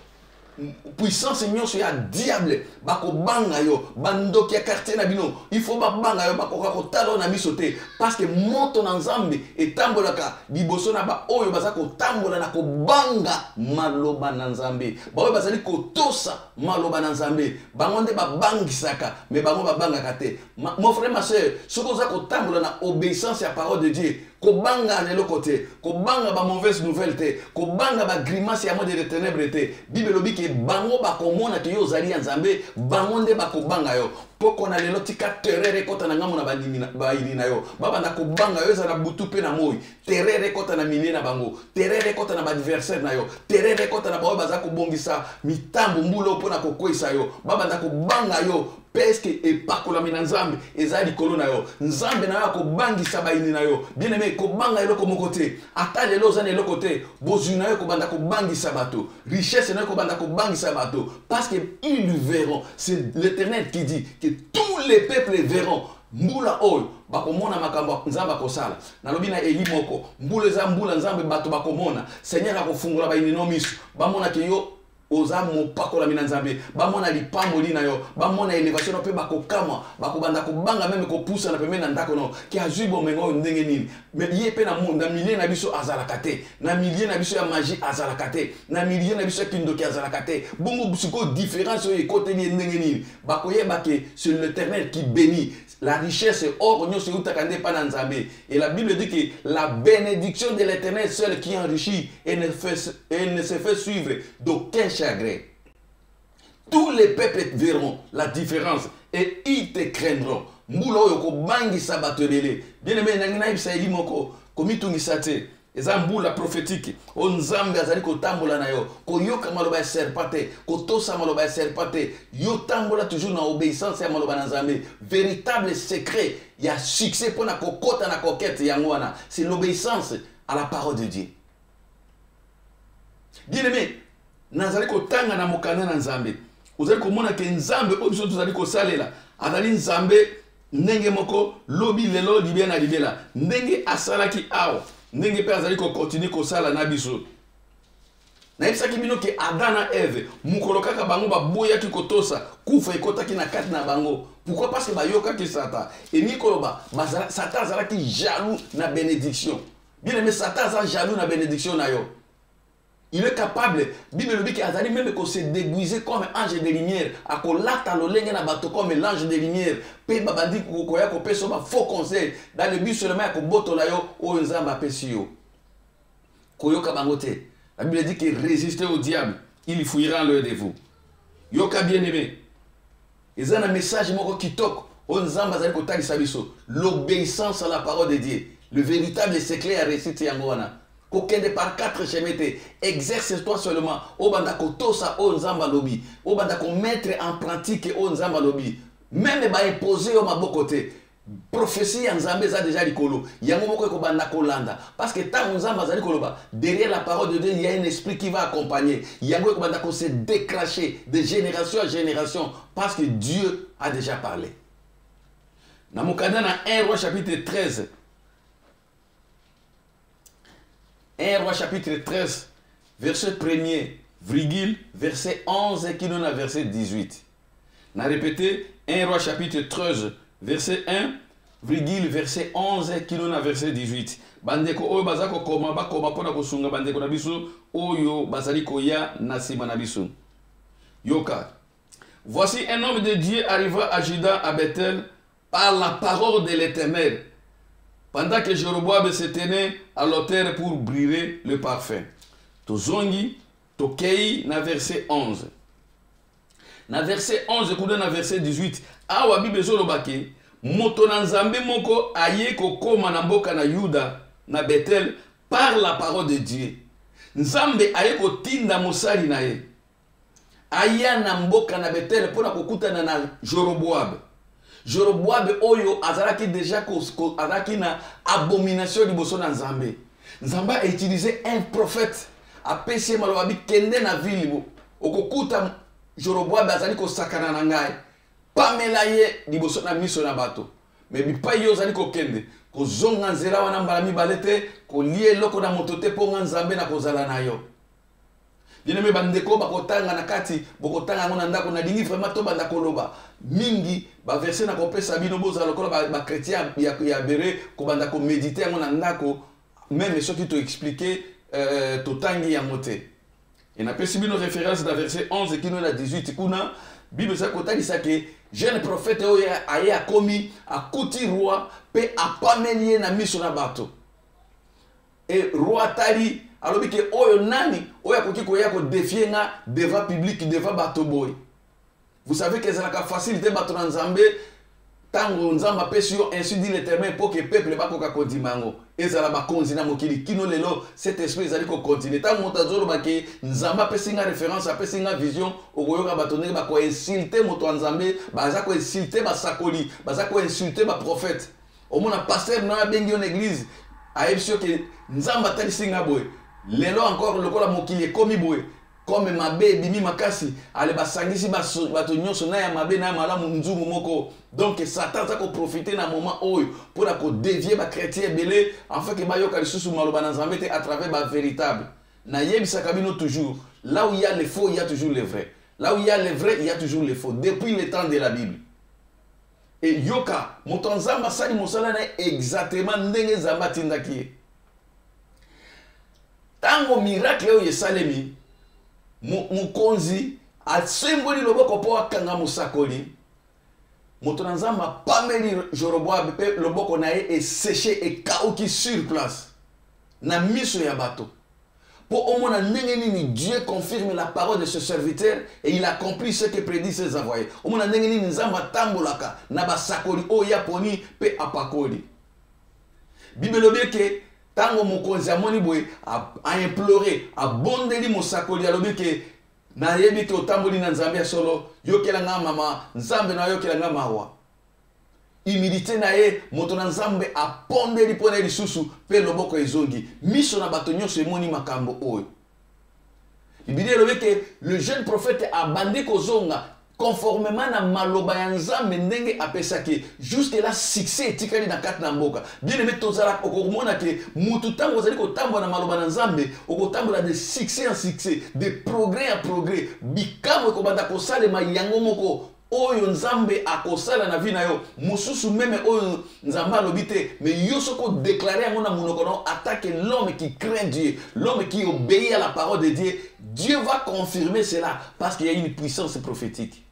puissance nyonso ya diable bako banga yo bandoki ya quartier na bino il faut banga yo bako ko talo na miso te parce que moto na Nzambe etambolaka liboso na ba oyo bazako tambola na ko banga maloba na Nzambe ba oyo bazali ko tosa maloba na Nzambe bango nde babangisaka mais bango babangaka te mon frère ma sœur soko za ko tambola na obéissance à parole de Dieu ko banga lelo côté ko banga ba mauvaise nouvelle te ko banga ba grimace ya monde de ténèbres te Bible lobi ke bango bakomona ke yo zali ya Nzambe bango nde bakobanga yo poko na lelo tika terere kota na ngamu na baini na yo baba na kobanga yo ezala butu pe na moi terere kota na milie na bango terere kota na adversaire na yo terere kota na bawo baza kobongisa mitambo mbulo pona kokwesa yo baba na kobanga yo peske epakolami na Nzambe eza likolo na yo Nzambe na yo akobangisa baini na yo bien aimé kobanga eloko moko te ata lelo oza na eloko te bozwi na yo kobanda kobangisa bato richesse na yo kobanda kobangisa bato parce que ils verront c'est l'Éternel qui dit que tous les peuples verront mbula oyo bakomona makambo Nzambe akosala nalobi na eli moko mbula eza mbula Nzambe bato bakomona Seigneur akofungula baini no miso bamona ke yo oza mopakola mina Nzambe bamona lipamboli na yo bamona élévation pe bakokama bakobanda kobanga même kopusa na pembeni na ndako no ki azwi bomengo ndenge nini mais ye pe na monde na milieu na biso azalaka te na milieu na biso ya magie azalaka te na milieu na biso ya kindoki azalaka te bongo busiko différence oyo ekoteli ndenge nini bakoyeba ke c'est l'Éternel qui bénit la richesse or nyonso utaka nde pa na Nzambe et la Bible dit que la bénédiction de l'Éternel seul qui enrichit et ne se fait suivre d'aucun chagrin. Tous les peuples verront la différence et ils te craindront. Mbula oyo ko bangisa bato ebele. Bien aimé nangina ibisa eli moko komitungisa te. Eza mbula prophétique. O Nzambe azali ko tambola na yo. Ko yoka maloba ya serpate, ko tosa maloba ya serpate. Yo tambola toujours na obéissance ya maloba na Nzambe. Véritable secret, il y a succès pour na kokota na kokete yango wana. C'est l'obéissance à la parole de Dieu. Bien aimé, nazali kotanga na mokanda na nzambe ozali komona ke nzambe oyo biso tozali kosalela azali nzambe ndenge moko lobi lelo libela na libela ndenge asalaki awa ndenge mpe azali kokontinue kosala na biso nayebisaki bino ke Adam na Eve mokolo kaka bango baboyaki kotosa kufa ekotaki na kati na bango. Pourquoi? Parce que bayokaki Satan eni koloba Satan azalaki jaloux na bénédiction. Bien aimé, Satan azali jaloux na bénédiction na yo. Il est capable, Bible le dit qu'il a même qu'on se déguiser comme ange de lumière, à kolata lolenge na bato comme l'ange de lumière. Pe babandi koya ko peso ba faux conseil dans le but seulement ko boto la yo o nzamba pesi yo. Koyoka bangote. La Bible dit que résistez au diable, il fuira l'œil de vous. Yoka bien-aimé. Et ça un message moko kitoko o nzamba zali ko talisa biso, l'obéissance à la parole de Dieu. Le véritable secret à réciter yangoana. Kokende par 4 chemins, exerce-toi seulement. Obanda ko tosa o nzamba lobi. Obanda ko mettre en pratique o nzamba lobi. Même ba imposer au mabokote. Prophétie en nzambe za déjà likolo. Yango moko ko banda ko landa. Parce que tant nzamba za likolo ba, derrière la parole de Dieu, il y a un esprit qui va accompagner. Yango ko banda ko se décracher de génération en génération parce que Dieu a déjà parlé. Na mokanda na 1 Roi chapitre 13. 1 Roi chapitre 13, verset 1er, virgule, verset 11 qui nous a verset 18. On a répété 1 Roi chapitre 13, verset 1, virgule, verset 11 qui nous a verset 18. Bandeko oyo bazako koma bakoma pona kosunga bandeko na biso oyo bazali koya na sima na biso. Yoka. Voici un homme de Dieu arriva à Juda à Bethel par la parole de l'Éternel. Pendant que Jéroboam se tenait à l'autel pour brûler le parfum. Tozongi, tokei, na verset 11. Na verset 11, kuda na verset 18. Awa Bible zolobake, moto na nzambe moko aye kokoma na mboka na Yuda, na Bethel, par la parole de Dieu. Nzambe aye kotinda mosali na ye. Aya na mboka na Bethel, pona kokutana na Jéroboam. Jéroboam oyo azalaki déjà azalaki na abomination liboso na Nzambe. Nzambe a utilisé un prophète a pesi malobabi kende na ville bo. Okokuta Jéroboam azali ko sakana na ngai. Pamela ye liboso na miso na bato. Mais bipa yo azali ko kende ko zonga nzela wana mbala mibale te ko lie loko na moto te po Nzambe na kozala na yo. Bien-aimé bandeko bakotanga na kati bokotanga ngona ndako na dingi vraiment to banda koloba mingi ba verset na kopesa bino boza lokola ba chrétien ya bere ko banda ko méditer ngona ndako même ce qui te expliquer to tangi ya moté. Et na pesi bino référence dans verset 11 qui nous a 18 kuna Bible sa kotali sa ke jeune prophète oya aya komi akuti roi pe apamelie na miso na bato. Et roi tali alors que oyo nani oya koki koya ko défier nga devant public devant bato boy. Vous savez que c'est la facilité bato na Nzambe tango Nzamba pesi yo ainsi dit l'Éternel pour que peuple ba koka kondimango. Ezala ba konzi na mokili kino lelo cet esprit ezali ko continuer tango motazolo ba ke Nzamba pesi nga référence apesi nga vision okoyoka bato ndenge ba ko insulter moto Nzambe baza ko insulter ba sakoli baza ko insulter ba prophète. Au mona pasteur na bengi en église a ebisio ke Nzamba tali singa boy. Lelo encore lokola mokili komi boy comme mabe bimi makasi ale basangisi bato nyonso na ya mabe na malamu nzumu moko. Donc Satan za ko profiter na moment oyo pour la ko dévier ba chrétien belé afin que bayoka lisusu maloba na Nzambe te à travers ba véritable. Na yebisa kabino toujours là où il y a les faux il y a toujours les vrais. Là où il y a les vrais il y a toujours les faux depuis le temps de la Bible. Et yoka moto Nzamba sali mosala na exactement ndenge Nzamba tindaki. Tango miracle oyo esalemi mukonzi asemboli loboko po akanga musakoli moto na Nzamba pameli Jéroboam pe loboko na ye séché et kauki sur place na miso ya bato po omona ndenge nini Dieu confirme la parole de ce serviteur et il accomplit ce que prédit ses envoyés. Omona ndenge nini Nzamba tambolaka na basakoli oyo ya poni pe apakoli. Bible lobi ke tango mokonzi amoni boye a imploré a bondeli mosakoli alobi ke na yebi ke otamboli na Nzambe ya solo yokela nga mama Nzambe na yokela nga mawa. Humilité na ye moto na Nzambe a pondeli pona lisusu pe loboko ezongi miso na bato nyonso emoni makambo oyo. Bible dit que le jeune prophète a bandé kozonga conformément na maloba ya nzambe ndenge apesaki jusque là succès etikali na kati na mboka. Bien aimé tozala okomona ke mutu tango ozali kotambola na maloba na nzambe okotambola de succès en succès, de progrès en progrès, bikamwe ekobanda kosalema yango moko oyo nzambe akosala na vie na yo mususu meme oyo nzambe alobi te, mais yo soko déclarer yango na monoko na attaque l'homme qui craint Dieu, l'homme qui obéit à la parole de Dieu. Dieu va confirmer cela parce qu'il y a une puissance prophétique.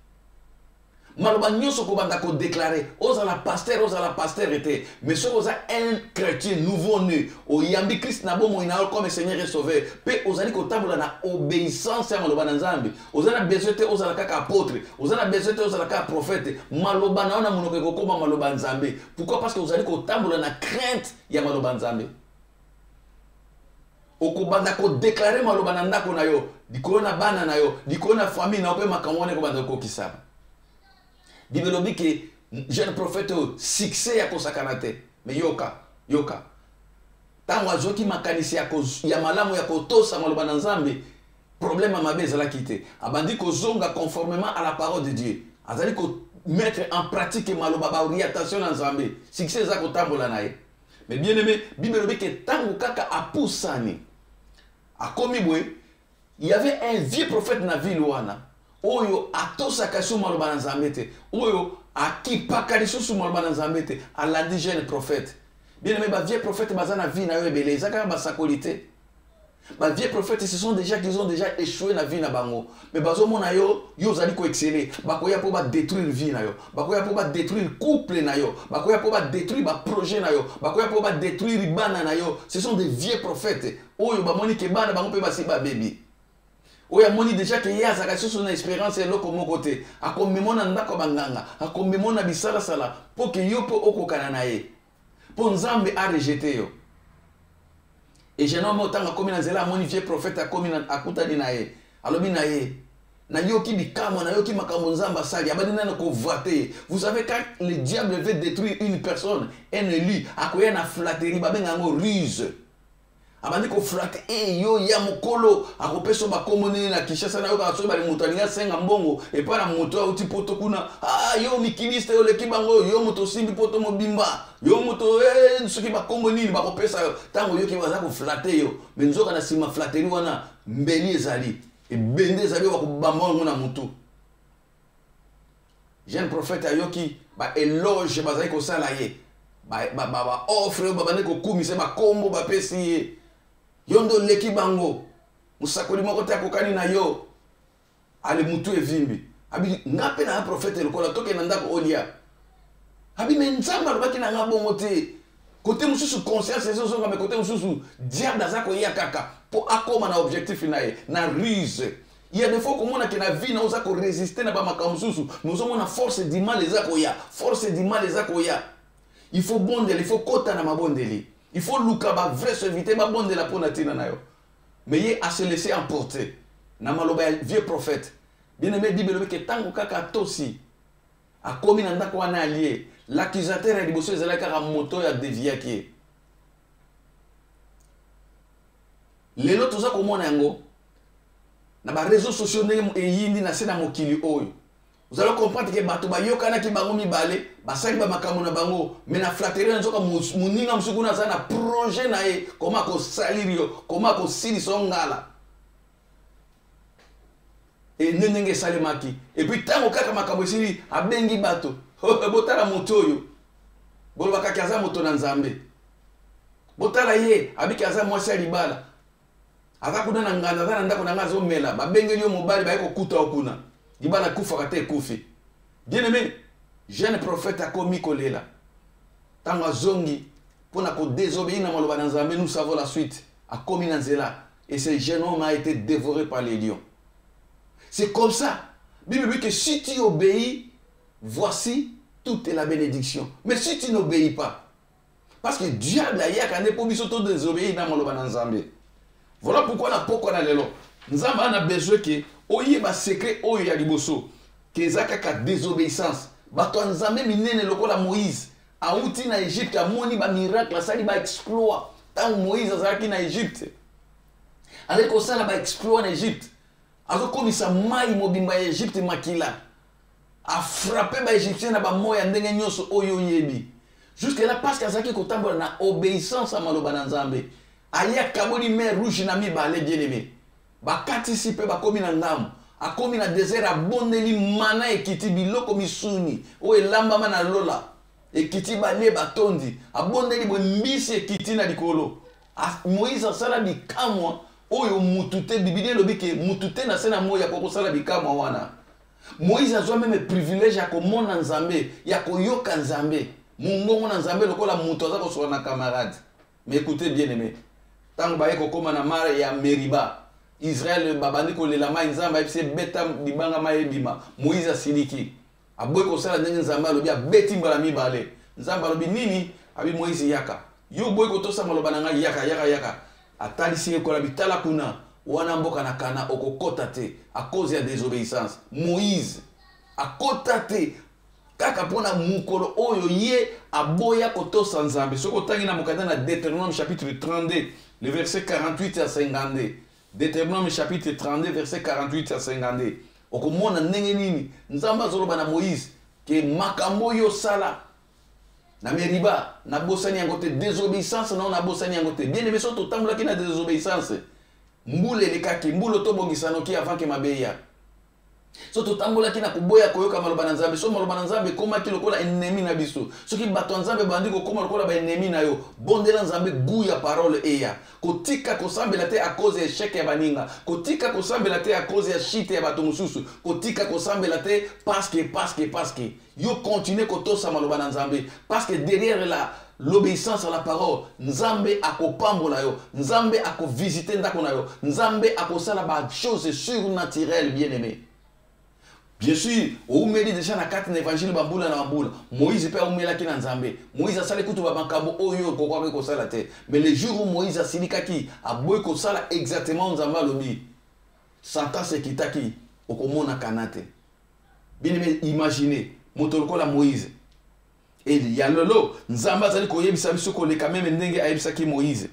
Maloba nyonso ko banda ko déclarer ozala pasteur était, mais ce oza un chrétien nouveau né o yambi Christ na bomo ina comme Seigneur et Sauveur pe ozali ko tambola na obéissance ya maloba na nzambe, ozala besoin te ozala kaka apôtre, ozala besoin te ozala kaka prophète, maloba na ona monoko ko koma maloba nzambe. Pourquoi? Parce que ozali ko tambola na crainte ya maloba nzambe. Okobanda ko déclarer maloba na ndako na yo, dikolo na bana na yo, dikolo na famille na yo pe makamone ko banda ko kisaba. Bible dit que jeune prophète succès ya kosakana te, mais yoka tango azoki makanisi ya malamu ya kotosa maloba na nzambe problème mabe ezalaki te, abandi kozonga conformément à la parole de Dieu, azali ko mettre en pratique maloba ba orientation na nzambe, succès za kotambola na ye. Mais bien aimé, Bible dit que tango kaka apusani akomi boye, il y avait un vieux prophète na ville wana oyo atosaka su maloba na nzambe te, oyo akipakali su maloba na nzambe te, alandi jeune prophète. Bien aimé, ba vieux prophète bazana vie na yo ebele ezaka ba sakolité. Ba vieux prophètes ce sont déjà qu'ils ont déjà échoué na vie na bango, mais bazo mona yo zali ko exceller, bakoya po ba détruire vie na yo, bakoya po ba détruire couple na yo, bakoya po ba détruire ba projet na yo, bakoya po ba détruire bana na yo. Ce sont des vieux prophètes oyo ba moni ke bana bango pe ba si ba baby. Oya moni déjà que yaza ka sur na espérance eloko moko te, akomemona ndako banganga, akomemona bisala sala pour que yo po okokana na ye. Po nzambe a rejeté yo. Et je n'ai pas komi na zela moni vieux prophète a komi na akutani na ye. Alobi na ye. Na yo ki bikamo na yo ki makambo nzamba sali, abadi na ko voiter. Vous savez quand le diable veut détruire une personne, un élu, akoya na flatterie babenga ngo ruse. Abandi ko flatte yo ya mokolo akopeso bakomone na Kinshasa na yo ka so bali moto alinga senga mbongo e pa na moto uti poto kuna yo mikiliste yo leki bango yo moto simbi poto mobimba yo moto soki bakomoni bakopesa yo tango yo ki baza ko flatte yo menzoka na sima flatterie wana mbeli ezali e bende ezali ba ko bamba na moto. Jeune prophète ayoki ba éloge bazali ko sala ye ba offre ba bande ko kumise ba kombo ba pesi yondo leki bango musakoli moko te akokani na yo ale mutu evimbi abi ngape na prophète lokola toke na ndako olia abi menzamba lobaki na ngabongo te côté mususu conscience ezozonga mais côté mususu diable azako ya kaka po akoma na objectif na ye na ruse. Il y a des fois comme on a que la vie n'a pas résister na ba makamsusu nous avons la force du mal les akoya, force du mal les akoya. Il faut bonder, il faut kota na mabondeli. Il faut lukaba vrai se éviter ma bonde la ponatina na yo. Mais il a se laisser emporter. Na maloba vieux prophète. Bien aimé Bible que tango kaka tosi a commis na ndako wana allié. L'accusateur a liboso ezala kaka moto ya dévier qui. Lelo toza komona yango na ba réseaux sociaux et yindi na sena mokili oyo. Vous allez comprendre que bato ba yokana ki bango mibale basali ba makambo na bango mais na flatterie nzoka muninga msuku na sana projet na ye comment ko salirio comment ko siliso ngala et nenenge salemaki et puis tango kaka makambo sili abengi bato botala moto oyo bolo bakaza moto na nzambe botala ye abikaza mwasi alibala akakuna na nganda na ndako na ngazo mela babengeli yo mobali ba ko kuta okuna dibala kufa kate kufi. Bien aimé, jeune prophète a commis kolela tango zongi pona ko désobéir na maloba na nzambe. Nous savons la suite a commis na nzela et ce jeune homme a été dévoré par les lions. C'est comme ça Bible dit que si tu obéis, voici toute la bénédiction. Mais si tu n'obéis pas, parce que diable a yakane po biso to désobéir na maloba na nzambe. Voilà pourquoi na poko na lelo nzamba a besoin que oye ba secret oyo ya liboso ke ezaka ka désobéissance bato nzambe minene lokola Moïse auti na Égypte amoni ba miracle asali ba exploit tant Moïse azalaki na Égypte avec ko sala ba exploit en Égypte azokomisa mai mobimba ya Egypte makila a frappé ba Égyptien na ba moya ndenge nyonso oyo yebi jusque là parce qu'azaki kotambola na obéissance à maloba na Nzambe aya kaboli mer rouge na mibale bien aimé bakatisi pe bakomi na ngamu akomi na désert abondeli mana ekiti biloko misuni o elambama na lola ekiti bale batondi abondeli mbisi ekiti na likolo Moïse asala bikamwa oyo mutute bibili lobi ke mutute na sena moya ko sala bikamwa wana Moïse a même privilège ya komona Nzambe ya koyoka Nzambe mungongo na Nzambe lokola muto aza ko na camarade. Mais écoutez bien aimé, tant ba ko koma na mare ya Meriba Israël babandi ko lela mai Nzambe epse beta libanga mai bima Moïse asiliki aboy ko sala ndenge Nzambe alobi abeti mbala mibale Nzambe alobi nini abi Moïse yaka yo boy ko tosa maloba na ngai yaka atalisi ko la bitala kuna wana mboka na kana okokota te à cause ya désobéissance Moïse akota te kaka pona mukolo oyo ye aboya kotosa Nzambe soko tangi na mokanda na Deutéronome chapitre 32 le verset 48 à 52 Deutéronome chapitre 32 verset 48 à 52 okomona ndenge nini Nzambe azoloba na Moïse ke makambo yo sala na Meriba na bosani yango te désobéissance na bosani yango te bien aimé so to tambola ki na désobéissance mbule lekaki mbulo to bongisano ki avant ke mabeya so to tambola ki na kuboya koyoka maloba na Nzambe so maloba na Nzambe koma ki lokola ennemi na biso soki bato Nzambe bandi ko koma lokola ba ennemi na yo bondela Nzambe gu ya parole eya kotika kosambela te à cause ya échec ya baninga kotika kosambela te à cause ya shite ya bato mususu kotika kosambela te parce que yo continue kotosa maloba na Nzambe parce que derrière l'obéissance à la parole Nzambe akopambola yo Nzambe akovisiter ndako na yo Nzambe akosala ba choses surnaturelles bien aimé. Bien sûr, au mérite déjà na 4 évangile bambula na bambula. Moïse peut umela ki na Nzambe. Moïse asali kutu ba makambo oyo ko kwa ko sala te. Mais le jour où Moïse asilika ki aboy ko sala exactement Nzambe alobi. Sentence kitaki okomona kanate. Bien aimé, imaginez moto lokola Moïse. Et il y a lolo Nzambe azali ko yebisa biso ko le quand même ndenge ayebisa ki Moïse.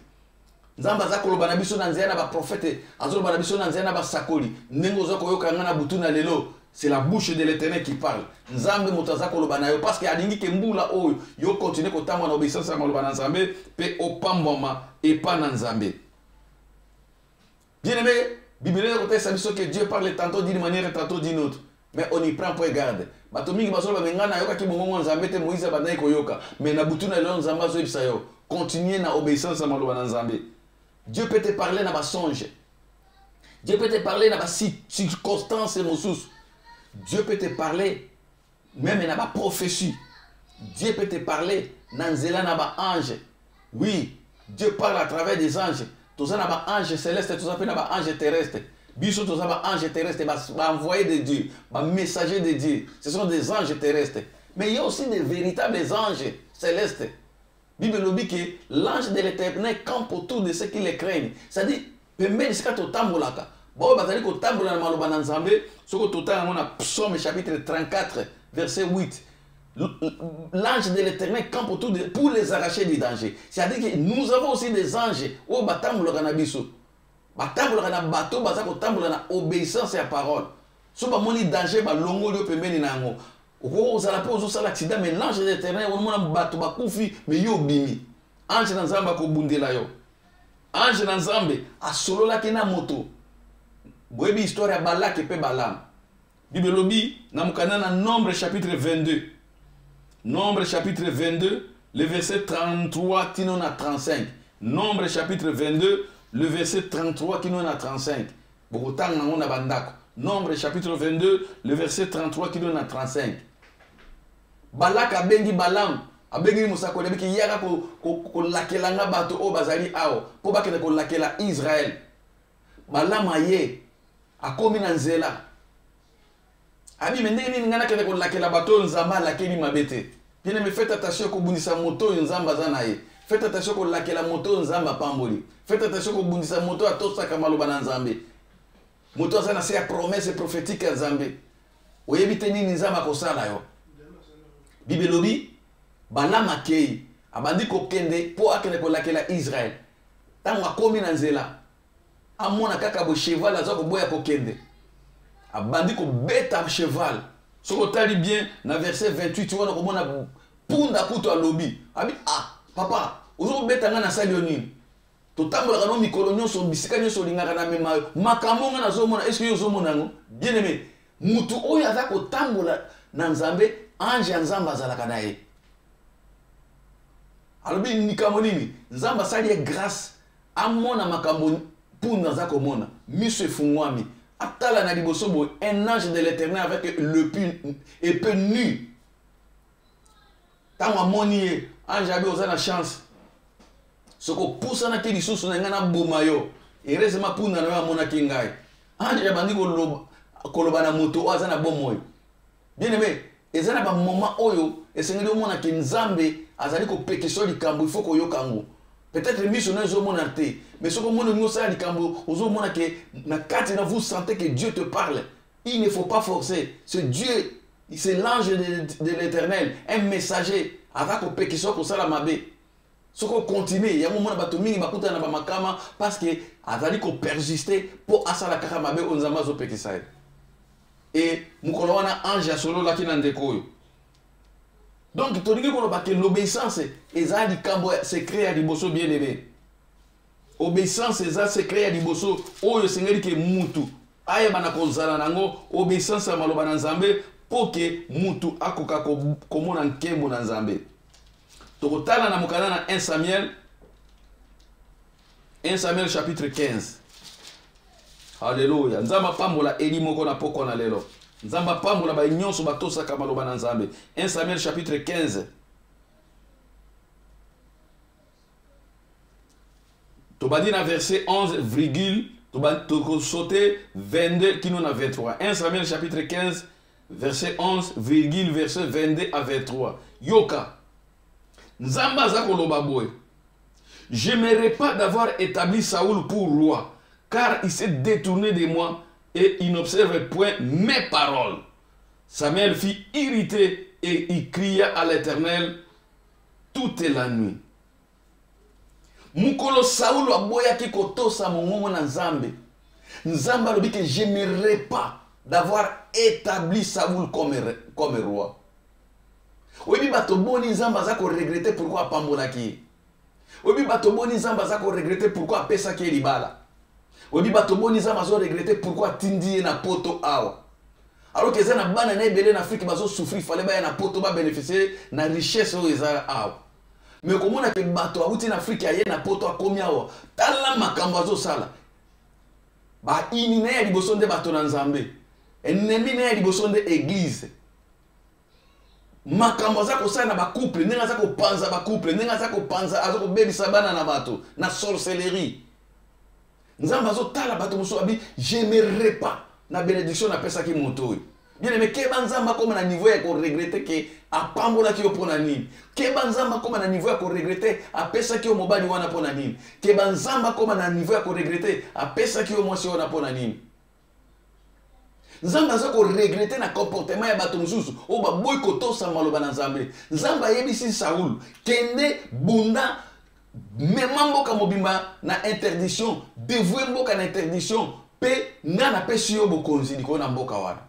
Nzambe aza koloba na biso na nzela ba prophète, azoloba na biso na nzela ba sakoli. Ndenge oza ko yoka ngana butu na lelo. C'est la bouche de l'Éternel qui parle. Nzambe motaza koloba na yo parce que alingi ke mbula oyo yo continue ko tamwa na obéissance à maloba na Nzambe pe opamboma et pas na Nzambe. Bien aimé, Bible côté ça biso que Dieu parle tantôt d'une manière et tantôt d'une autre. Mais on y prend point garde. Bato mingi basolo ba ngana yoka ki bongo Nzambe te Moïse bandai ko yoka. Mais na butu na lelo Nzambe zo ebisa yo. Continuer na obéissance à maloba na Nzambe. Dieu peut te parler na ba songe. Dieu peut te parler na ba circonstances mosusu. Dieu peut te parler même dans la prophétie. Dieu peut te parler dans les ange. Oui, Dieu parle à travers des anges. Tous les anges célestes, tous les anges terrestres. Tous les anges terrestres, envoyés de Dieu, messagers de Dieu. Ce sont des anges terrestres. Mais il y a aussi des véritables anges célestes. La Bible dit que l'ange de l'Éternel campe autour de ceux qui les craignent. C'est-à-dire, même si tu as bon, bazali ko tambola na maloba na Nzambe soko totala ngona Psaume chapitre 34 verset 8. L'ange de l'Éternel campe autour de pour les arracher du danger. C'est-à-dire que nous avons aussi des anges au batambola na biso. Batambola na bato bazako tambola na obéissance à parole. So ba moni danger ba longo yo pembeni na ngo. Oko zala pe ozo sala accident mais l'ange de l'Éternel on mona bato ba kufi mais yo bimi. Ange na Nzambe ko bundela yo. Ange na Nzambe asolola ke na moto. Boyebi histoire ya Balak et Balam. Bible lobi na mukana na Nombre chapitre 22. Nombre chapitre 22, le verset 33 qui nous a 35. Nombre chapitre 22, le verset 33 qui nous a 35. Bokotang na ngona bandako. Nombre chapitre 22, le verset 33 qui nous a 35. Balak abengi Balam, abengi musako lebi ki yaka ko lakelanga bato o bazali ao. Po bakene ko lakela Israël. Balam aye akomi na nzela abi mendenge nini ngana kende ko lakela bato Nzamba lakeli mabete bien mais faites attention ko bundisa moto Nzamba zana ye faites attention ko lakela moto Nzamba pamboli faites attention ko bundisa moto atosa kamalo bana Nzambe moto zana c'est la promesse prophétique ya Nzambe oyebite nini Nzamba ko sala yo Bible lobi Balaam akei abandi ko kende po akende ko lakela Israël tango akomi na nzela amona kaka bo cheval aza ko boya ko kende abandi ko beta cheval. Soko tali bien na verset 28 wana komona punda kuto alobi. Abi papa, ozo beta nga na sali onini. Totambola kana mikolo nyonso bisika nyonso lingaka na mema makambo nga nazomona est-ce que yo zomona ngo? Bien aimé, mutu oyo aza kotambola na Nzambe, ange ya Nzambe azalaka na ye. Alobi nikambo nini? Nzambe asali ye grâce amona makambo punda za komona. Miso efungwami. Atala na liboso boy, un ange de l'Éternel avec le épée nu. Tango amoni ange abi oza na chance. Soko poussa na kili susu na ngana boma yo. Heureusement punda na mona kingai. Ange abandi koloba na moto aza na bomoyo. Bien aimé, ezana ba moment oyo esengeli omona ke Nzambe azali ko pekiso likambo il faut ko yokango. Peut-être miso na zo mona te, mais soko mona ngo sala likambo ozo mona ke na kati na vous sentez que Dieu te parle. Il ne faut pas forcer. C'est Dieu, c'est l'ange de l'Éternel, un messager. Ava ko pekiso ko sala mabe. Soko continuer, ya mona bato mingi bakuta na ba makama parce que azali ko persister pour asala kaka mabe onzamba zo pekisa. Et mukolo wana ange ya solo laki na ndeko oyo. Donc tolingi koloba ke l'obéissance eza likambo secret ya liboso bien aimé. Obéissance eza secret ya liboso oyo sengeli ke mutu ayeba na kozala nango obéissance ya maloba na Nzambe po ke mutu akoka komona nkembo na Nzambe. Tokotala na mokana na 1 Samuel chapitre 15. Alléluia. Nzamba pambola eli moko na poko na lelo. Nzamba pambola ba nyonso batosaka maloba na Nzambe. 1 Samuel chapitre 15. Tobadi na verset 11 virgule tobadi sauter 22 kino na 23. 1 Samuel chapitre 15 verset 11 virgule verset 22 à 23. Yoka. Nzamba za koloba boy. Je n'aimerais pas d'avoir établi Saoul pour roi, car il s'est détourné de moi et il n'observe point mes paroles. Samuel fut irrité et il cria à l'Éternel toute la nuit. Mukolo Saoul aboyaki kotosa mongongo na Nzambe. Nzambe alobi que je n'aimerais pas d'avoir établi Saoul comme roi. Oyebi bato boni Nzambe aza ko regretter pourquoi apambolaki. Oyebi bato boni Nzambe aza ko regretter pourquoi apesaki libala. Oyebi bato boni Nzambe azo regretter pourquoi tindi na poto awa. Alors que na bana na ebele na Afrique bazo souffrir fallait ba na poto ba bénéficier na richesse oyo eza awa. Mais komona ke bato awuti na Afrique aye na poto akomi awa. Tala makambo azo sala. Ba ini na ya liboso nde bato na Nzambe. Ennemi na ya liboso nde église. Makambo za ko sala na ba couple, nenga za ko panza ba couple, nenga za ko panza azo ko bebisa bana na bato na sorcellerie. Nzamba zo tala bato muso abi j'aimerais pas na bénédiction na pesa ki moto. Bien aimé ke banzamba comme na niveau ya ko regretter ke apambola ki opona nini. Ke banzamba comme na niveau ya ko regretter a pesa ki o mobali wana pona nini. Ke banzamba comme na niveau ya ko regretter a pesa ki o mwasi wana pona nini. Nzamba za ko regretter na comportement ya bato mususu o ba boy kotosa maloba na Nzambe. Nzamba yebisi Saoul kende bunda même mboka mobimba na interdiction, dévouer mboka na interdiction, pe ngana pesi yo bokonzi liko na mboka wana.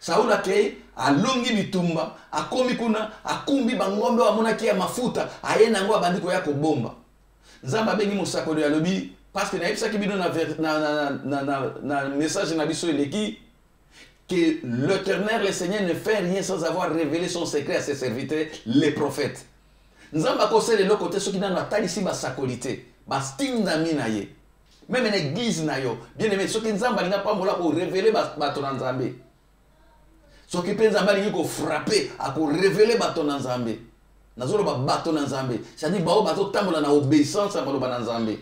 Saoul akei alongi bitumba, akomi kuna, akumbi bangombe wa mona kia mafuta, aye nango abandi ko ya kobomba. Nzamba bengi mosakoli ya lobi parce que na epsa ki bino na message na biso eleki que l'Éternel le Seigneur ne fait rien sans avoir révélé son secret à ses serviteurs les prophètes. Nzamba kosele le côté soki na talisi ba sakolité ba stinda mina ye même na église na yo bien aimé soki Nzamba linga pambola ko révéler ba ton Nzambe soki pe Nzamba lingi ko frapper a ko révéler ba ton Nzambe nazolo ba bato na Nzambe c'est-à-dire ba bato tambola na obéissance à ba Nzambe.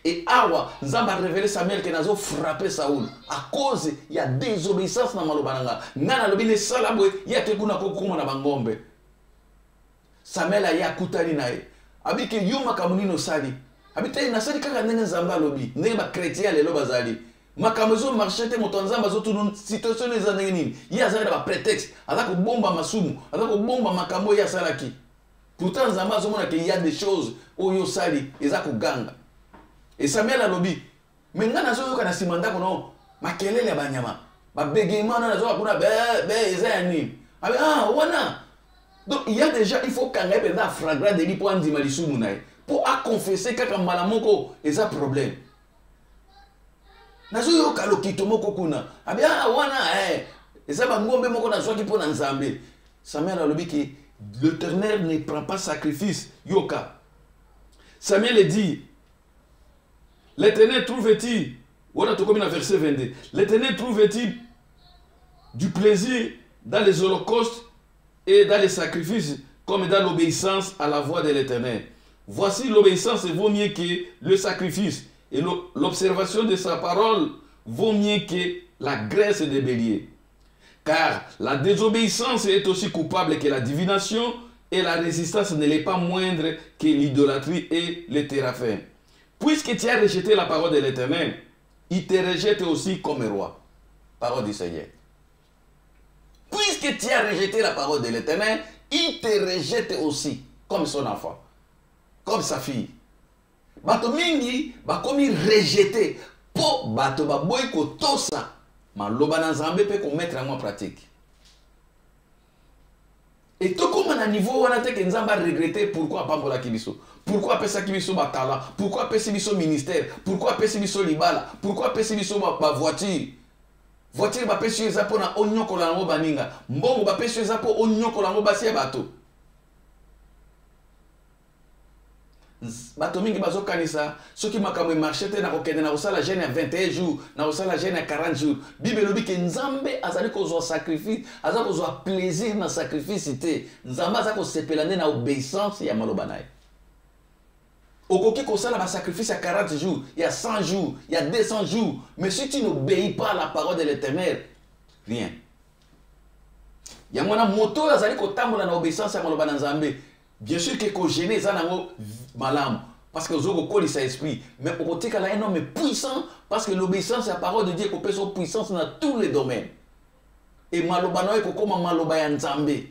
Et awa Nzamba révélé Samuel que nazo frapper Saoul à cause il y a désobéissance na maloba nanga ngana lobi ne salabwe ya ke kuna ko kuma na bangombe. Samuel aya kutani nae abike yuma kamunino sali abite na sali kaka ndenge Nzamba lobi ndenge ba chrétien lelo bazali makamezo marchete moto Nzamba zo tunu situation eza ndenge nini ya zali ba prétexte azako bomba masumu azako bomba makambo ya salaki pourtant Nzamba zo mona que il y a des choses oyo sali ezako ganga et Samuel alobi Mais nga nazo yoka na simanda kono makelele ya banyama. Ba bégaiement na nazo kuna ezani. Ah wana. Donc il y a déjà il faut quand même da fragra de li pour andima lisumu nae. Pour confesser kaka mbala moko eza problème. Nazo yoka lokito moko kuna. Wana eza ba ngombe moko na zwaki pour na nzambe. Samuel alobi ki l'Éternel ne prend pas sacrifice yoka. Samuel dit l'Éternel trouve-t-il, voilà tout comme dans verset 22, l'Éternel trouve-t-il du plaisir dans les holocaustes et dans les sacrifices comme dans l'obéissance à la voix de l'Éternel. Voici l'obéissance vaut mieux que le sacrifice et l'observation de sa parole vaut mieux que la graisse des béliers. Car la désobéissance est aussi coupable que la divination et la résistance ne l'est pas moindre que l'idolâtrie et les téraphins. Puisque tu as rejeté la parole de l'Éternel, il te rejette aussi comme roi. Parole du Seigneur. Puisque tu as rejeté la parole de l'Éternel, il te rejette aussi comme son enfant, comme sa fille. Bato mingi ba komi rejeté po bato ba boy ko tosa maloba na nzambe pe ko mettre en pratique. Et tout comme à niveau on a que nzamba regretter pourquoi pas pour la kibiso. Pourquoi pesa kibiso batala? Pourquoi pesa kibiso ministère? Pourquoi pesa kibiso libala? Pourquoi pesa kibiso ba voiture? Voiture ba pesa eza pona onyoko la ngo baninga. Mbongo ba pesa eza po onyoko la ngo basie bato. Bato mingi bazo kanisa soki makamwe marché te na kokende na kosala jeûne ya 21 jours na kosala jeûne ya 40 jours. Bible lobi ke nzambe azali kozwa sacrifice, azali kozwa plaisir na sacrifice te. Nzambe azali kosepela nde na obéissance ya maloba na ye. Okoki kosala ba sacrifice ya 40 jours, il y a 100 jours, il y a 200 jours, mais si tu n'obéis pas à la parole de l'Éternel, rien. Ya mwana moto azali kotambola na obéissance ya maloba na nzambe. Bien sûr que gêner ça nango malam parce que zoko koli sa esprit, mais au côté là un homme puissant parce que l'obéissance à la parole de Dieu peut son puissance dans tous les domaines. Et maloba no eko koma maloba ya nzambe.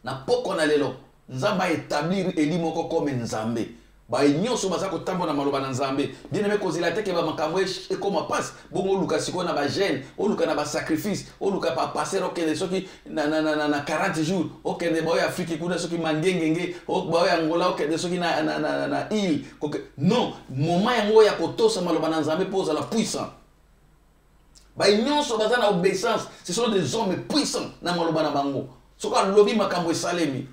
Na poko na lelo nzamba établir elimoko comme nzambe. Ba nyonso baza ko tambo na maloba na nzambe. Bien aimé kozila teke ba makambo e koma passe bongo luka siko na ba jeûne, o luka na ba sacrifice, o luka pa passer okende soki na 40 jours, okende ba ya Afrique kuna soki mangengenge, o ba ya Angola okende soki na île. Non, moment yango ya kotosa maloba na nzambe poza la puissant. Ba nyonso baza na obéissance, ce sont des hommes puissants na maloba na bango. Soka lobi makambo esalemi.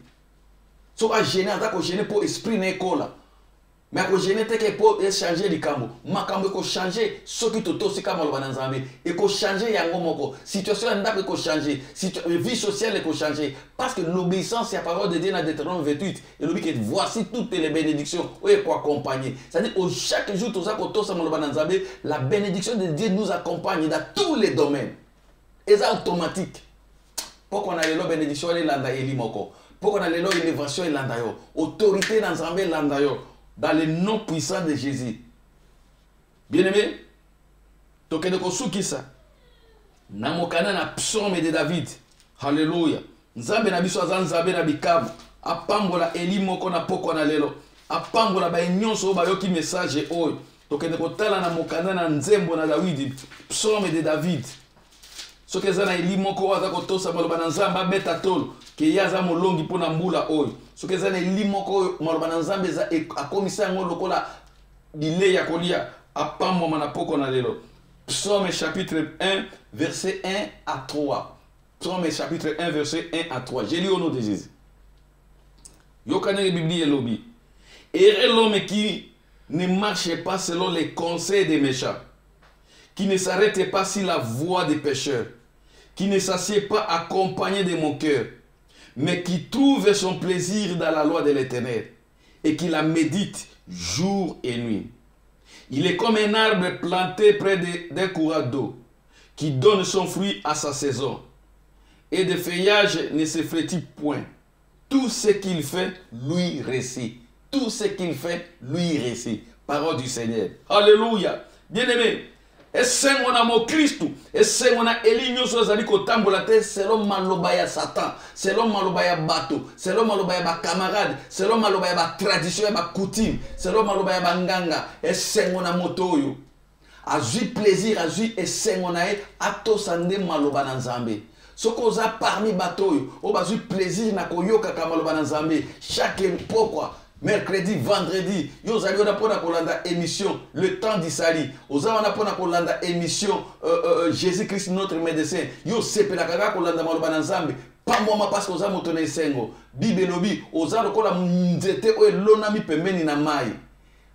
Soka gêner atako gêner pour esprit na ekola. Mais quand je n'étais que pour changer les cambos, ma cambo ko changer ce qui te tosse comme le bananzambe et ko changer yango moko situation ndako ko changer vie sociale ko changer parce que l'obéissance à la parole de Dieu dans Deutéronome 28 et l'obéi que voici toutes les bénédictions et pour accompagner, c'est-à-dire au chaque jour tout ça ko tosse le bananzambe la bénédiction de Dieu nous accompagne dans tous les domaines et c'est automatique. Pourquoi on a les bénédictions et landa elimoko, pourquoi on a les élévation et landa yo, autorité dans nzambe landa yo. Dans le nom puissant de Jésus. Bien-aimé, tokende kosukisa na mokana na psaume de David. Alléluia. Nzambe na biso azan nzambe na bikavu. Apambola elimoko na poko na lelo. Apambola ba nyonso ba yoki message oyo. Tokende kotala na mokana na nzembo na David. Psaume de David. Soki za na elimoko aza kotosa maloba na nzambe abeta tolo. Ke yaza molongi pona mbula oyo. Soki za na elimoko maloba na nzambe za akomisa ngo lokola bile ya kolia apambo na poko na lelo. Psaume chapitre 1 verset 1 à 3. Psaume chapitre 1 verset 1 à 3. J'ai lu au nom de Jésus. Yokane Bible elobi. Et l'homme qui ne marche pas selon les conseils des méchants, qui ne s'arrête pas sur la voie des pécheurs, qui ne s'assied pas accompagné de mon cœur, mais qui trouve son plaisir dans la loi de l'Éternel et qui la médite jour et nuit. Il est comme un arbre planté près d'un courant d'eau qui donne son fruit à sa saison et de feuillage ne se flétrit point. Tout ce qu'il fait lui réussit. Tout ce qu'il fait lui réussit. Parole du Seigneur. Alléluia. Bien-aimé, esengo na mokristu esengo na eli nyonso azali kotambola te selon maloba ya satan, selon maloba ya bato, selon maloba ya bakamarade, selon maloba ya batradition ya bakutime, selon maloba ya banganga. Esengo na moto oyo azwi plaisir, azwi esengo na ye atosa nde maloba na nzambe. Soko oza parmi bato oyo o bazwi plaisir na koyokaka maloba na nzambe chaque pokwa mercredi, vendredi, yo zali wana pona kolanda émission Le Temps d'Isali. Oza wana pona kolanda émission Jésus-Christ notre médecin. Yo sepela kaka kolanda maloba na nzambe. Pa mwama parce que oza moto na esengo. Bible lobi oza lokola nzete o elonami pembeni na mai.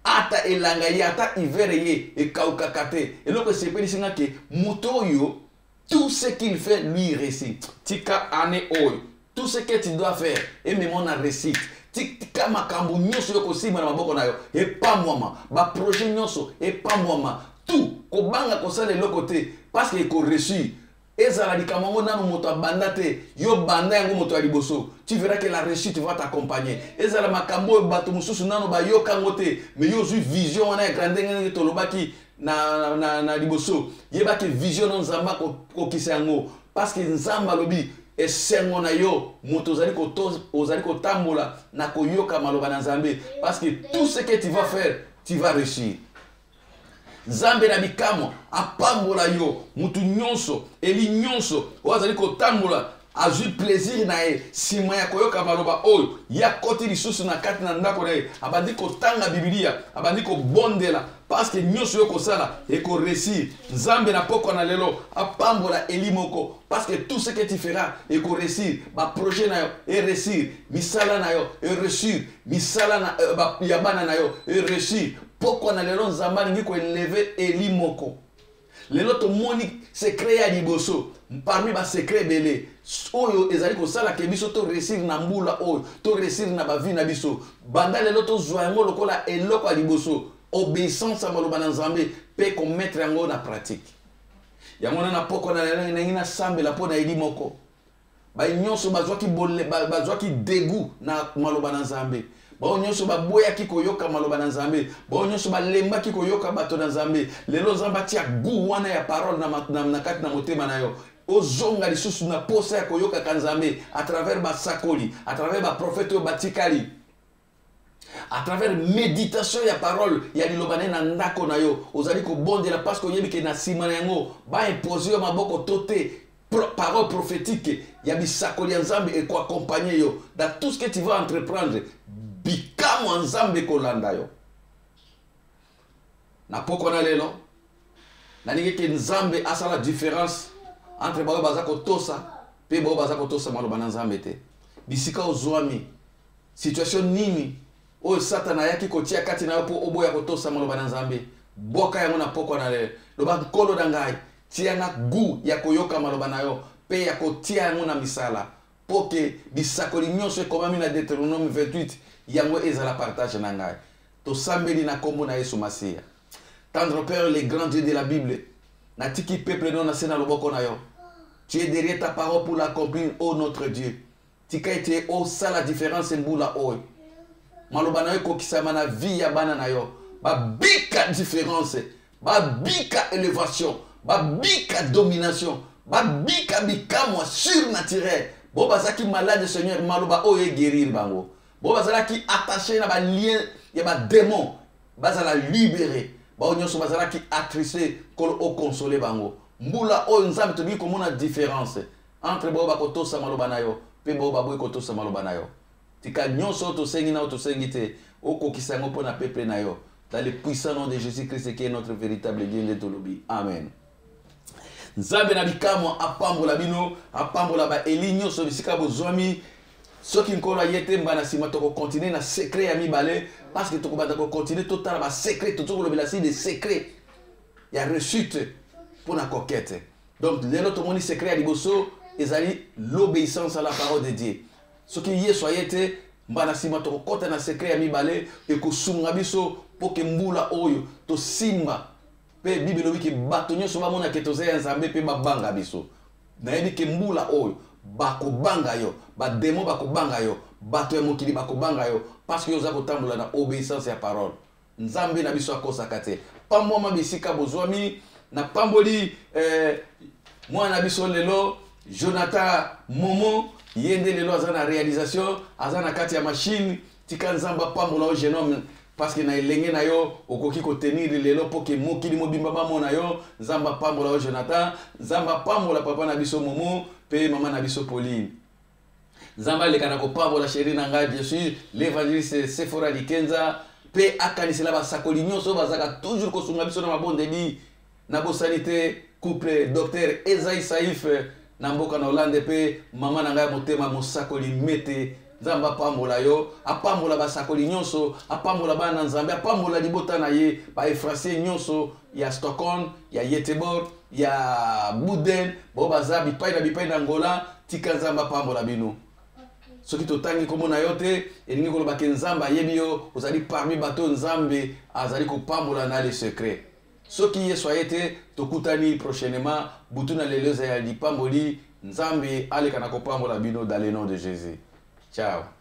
Ata elanga ye, ata hiver ye ekaukaka te. Eloko sepeli singa ke moto oyo tout ce qu'il fait lui récite. Tika ane oyo. Tout ce que tu dois faire et même on a récite. Tika makambu nyonso yo kosima na maboko na yo e pa mwama ba projet nyonso e pa mwama tout kobanga kosala eloko te parce que ko reçu ezala likamango nanu moto abanda te yo banda yango moto ya liboso tu verras que la réussite va t'accompagner ezala makambo bato mususu nanu ba yokango te mais yo zui vision wana ya grande ngenge tolobaki na liboso yebaki vision no nzamba ko kisa yango parce que nzamba lobi esengo na yo moto ozali kotambola na koyoka maloba na nzambe parce que tout ce que tu vas faire tu vas réussir. Nzambe na bikamo apambola yo mutu nyonso eli nyonso ozali kotambola azwi plaisir na ye sima ya koyoka maloba oyo ya koti lisusu na kati na ndako na ye abandi kotanga Biblia abandi kobondela parce que nyonso yo kosala eko réussir. Nzambe na poko na lelo apambola eli moko parce que tout ce que tu feras eko réussir. Ba projet na yo e réussir, misala na yo e réussir, misala na yabana na yo e réussir. Poko na lelo nzamba ningi ko elever eli moko. Lelo to moni secret ya liboso parmi ba secret belé oyo ezali ko sala ke biso to réussir na mbula oyo to réussir na ba vie na biso banda lelo to zwa yango lokola eloko ya liboso obéissance à maloba na nzambe pe ko mettre yango na pratique yango na poko na lelo na sambela po na eli moko ba nyonso bazwaki bolle bazwaki dégoût na maloba na nzambe ba nyonso ba boya ki koyoka maloba na nzambe ba nyonso ba lemba ki koyoka bato na nzambe lelo nzamba tia gu wana ya parole na kati na motema na yo ozonga lisusu na posa ya koyoka ka nzambe à travers ba sakoli à travers ba prophète batikali à travers méditation ya parole ya lilobane na ndako na yo ozali ko bondela parce que yebi ke na sima na yango ba imposer yo maboko toté parole prophétique ya bisakoli ya nzambe et ko accompagner yo dans tout ce que tu vas entreprendre bikamo nzambe kolanda yo na poko na lelo na ninge ke nzambe asala différence entre bao bazako tosa pe bao bazako tosa maloba na nzambe te bisika ozwami situation nini o satana yaki kotia kati na yo po oboya kotosa maloba na nzambe boka yango na poko na lelo loba kolo dangai tia na gu ya koyoka maloba na yo pe ya kotia yango na misala poke bisakoli nyonso ekomami na Deutéronome 28 yango ezala partage na ngai to sambeli na kombo na Yesu Masia. Tendre Père, les grands dieux de la Bible na tiki peuple non na sena loboko na yo tu es derrière ta parole pour l'accomplir, ô notre Dieu. Tika ete o sala différence mbula oy maloba na yo kokisama na vie ya bana na yo ba bika différence ba bika élévation ba bika domination ba bika bikamo surnaturel bo bazaki malade Seigneur maloba oyo guérir bango bo bazalaki attaché na ba lien ya ba démon bazala libérer ba nyonso bazalaki attristé ko o consoler bango mbula oyo nzambe tobi komona différence entre bo ba kotosa maloba na yo pe bo ba boy kotosa maloba na yo tika nyonso to sengi na to sengi te o kokisa ngo pona peuple na yo dans le puissant nom de Jésus-Christ qui est notre véritable Dieu de tolobi. Amen. Nzambe na bikamo apambola bino apambola ba elinyo so bisika bozwami soki nkolo yete mbana sima to ko continuer na secret ya mibale parce que to ko banda ko continuer total ba secret to ko lobela si des secrets ya réussite pour na coquette. Donc lelo to moni secret ya liboso ezali l'obéissance à la parole de Dieu. Soki yeso yete mbana sima to ko kota na secret ya mibale e ko sunga biso pour que mbula oyo to simba pe Bible lobi ki bato nyonso bamona ke toze ya nzambe pe babanga biso na yebi ke mbula oyo bakobanga yo ba démon bakobanga yo bato ya mokili bakobanga yo parce que yoza kotambola na obéissance ya parole nzambe na biso akosaka te pamboma bisika bozwami na pamboli mwana biso lelo Jonathan Momo yende lelo aza na réalisation aza na kati ya machine tika nzamba pambola o genome parce que na elenge na yo okoki ko tenir lelo poke mokili mobimba bamona yo nzamba pambola o Jonathan nzamba pambola papa na biso Momo pe mama na biso Pauline nzamba lekana ko pambola chérie na ngai bien sûr l'évangéliste Sephora Likenza pe akanisela basakoli nyonso bazaka toujours ko sunga biso na mabondeli na bosanité couple docteur Ezaï Saïf na mboka na Hollande pe mama na ngai motema mosakoli mete nzamba pambola yo apambola basakoli nyonso apambola bana nzambe apambola libota na ye ba efrasien nyonso ya Stockholm ya Göteborg ya Buden bo baza bipai na Angola tika nzamba pambola bino soki totangi komona yo te elingi koloba ke nzambe ayebi yo ozali parmi bato nzambe azali kopambola na les secrets soki yesu aye te tokutani prochainement butu na lelo ya lipamboli nzambe aleka na kopambola bino dans le nom de Jésus. Ciao.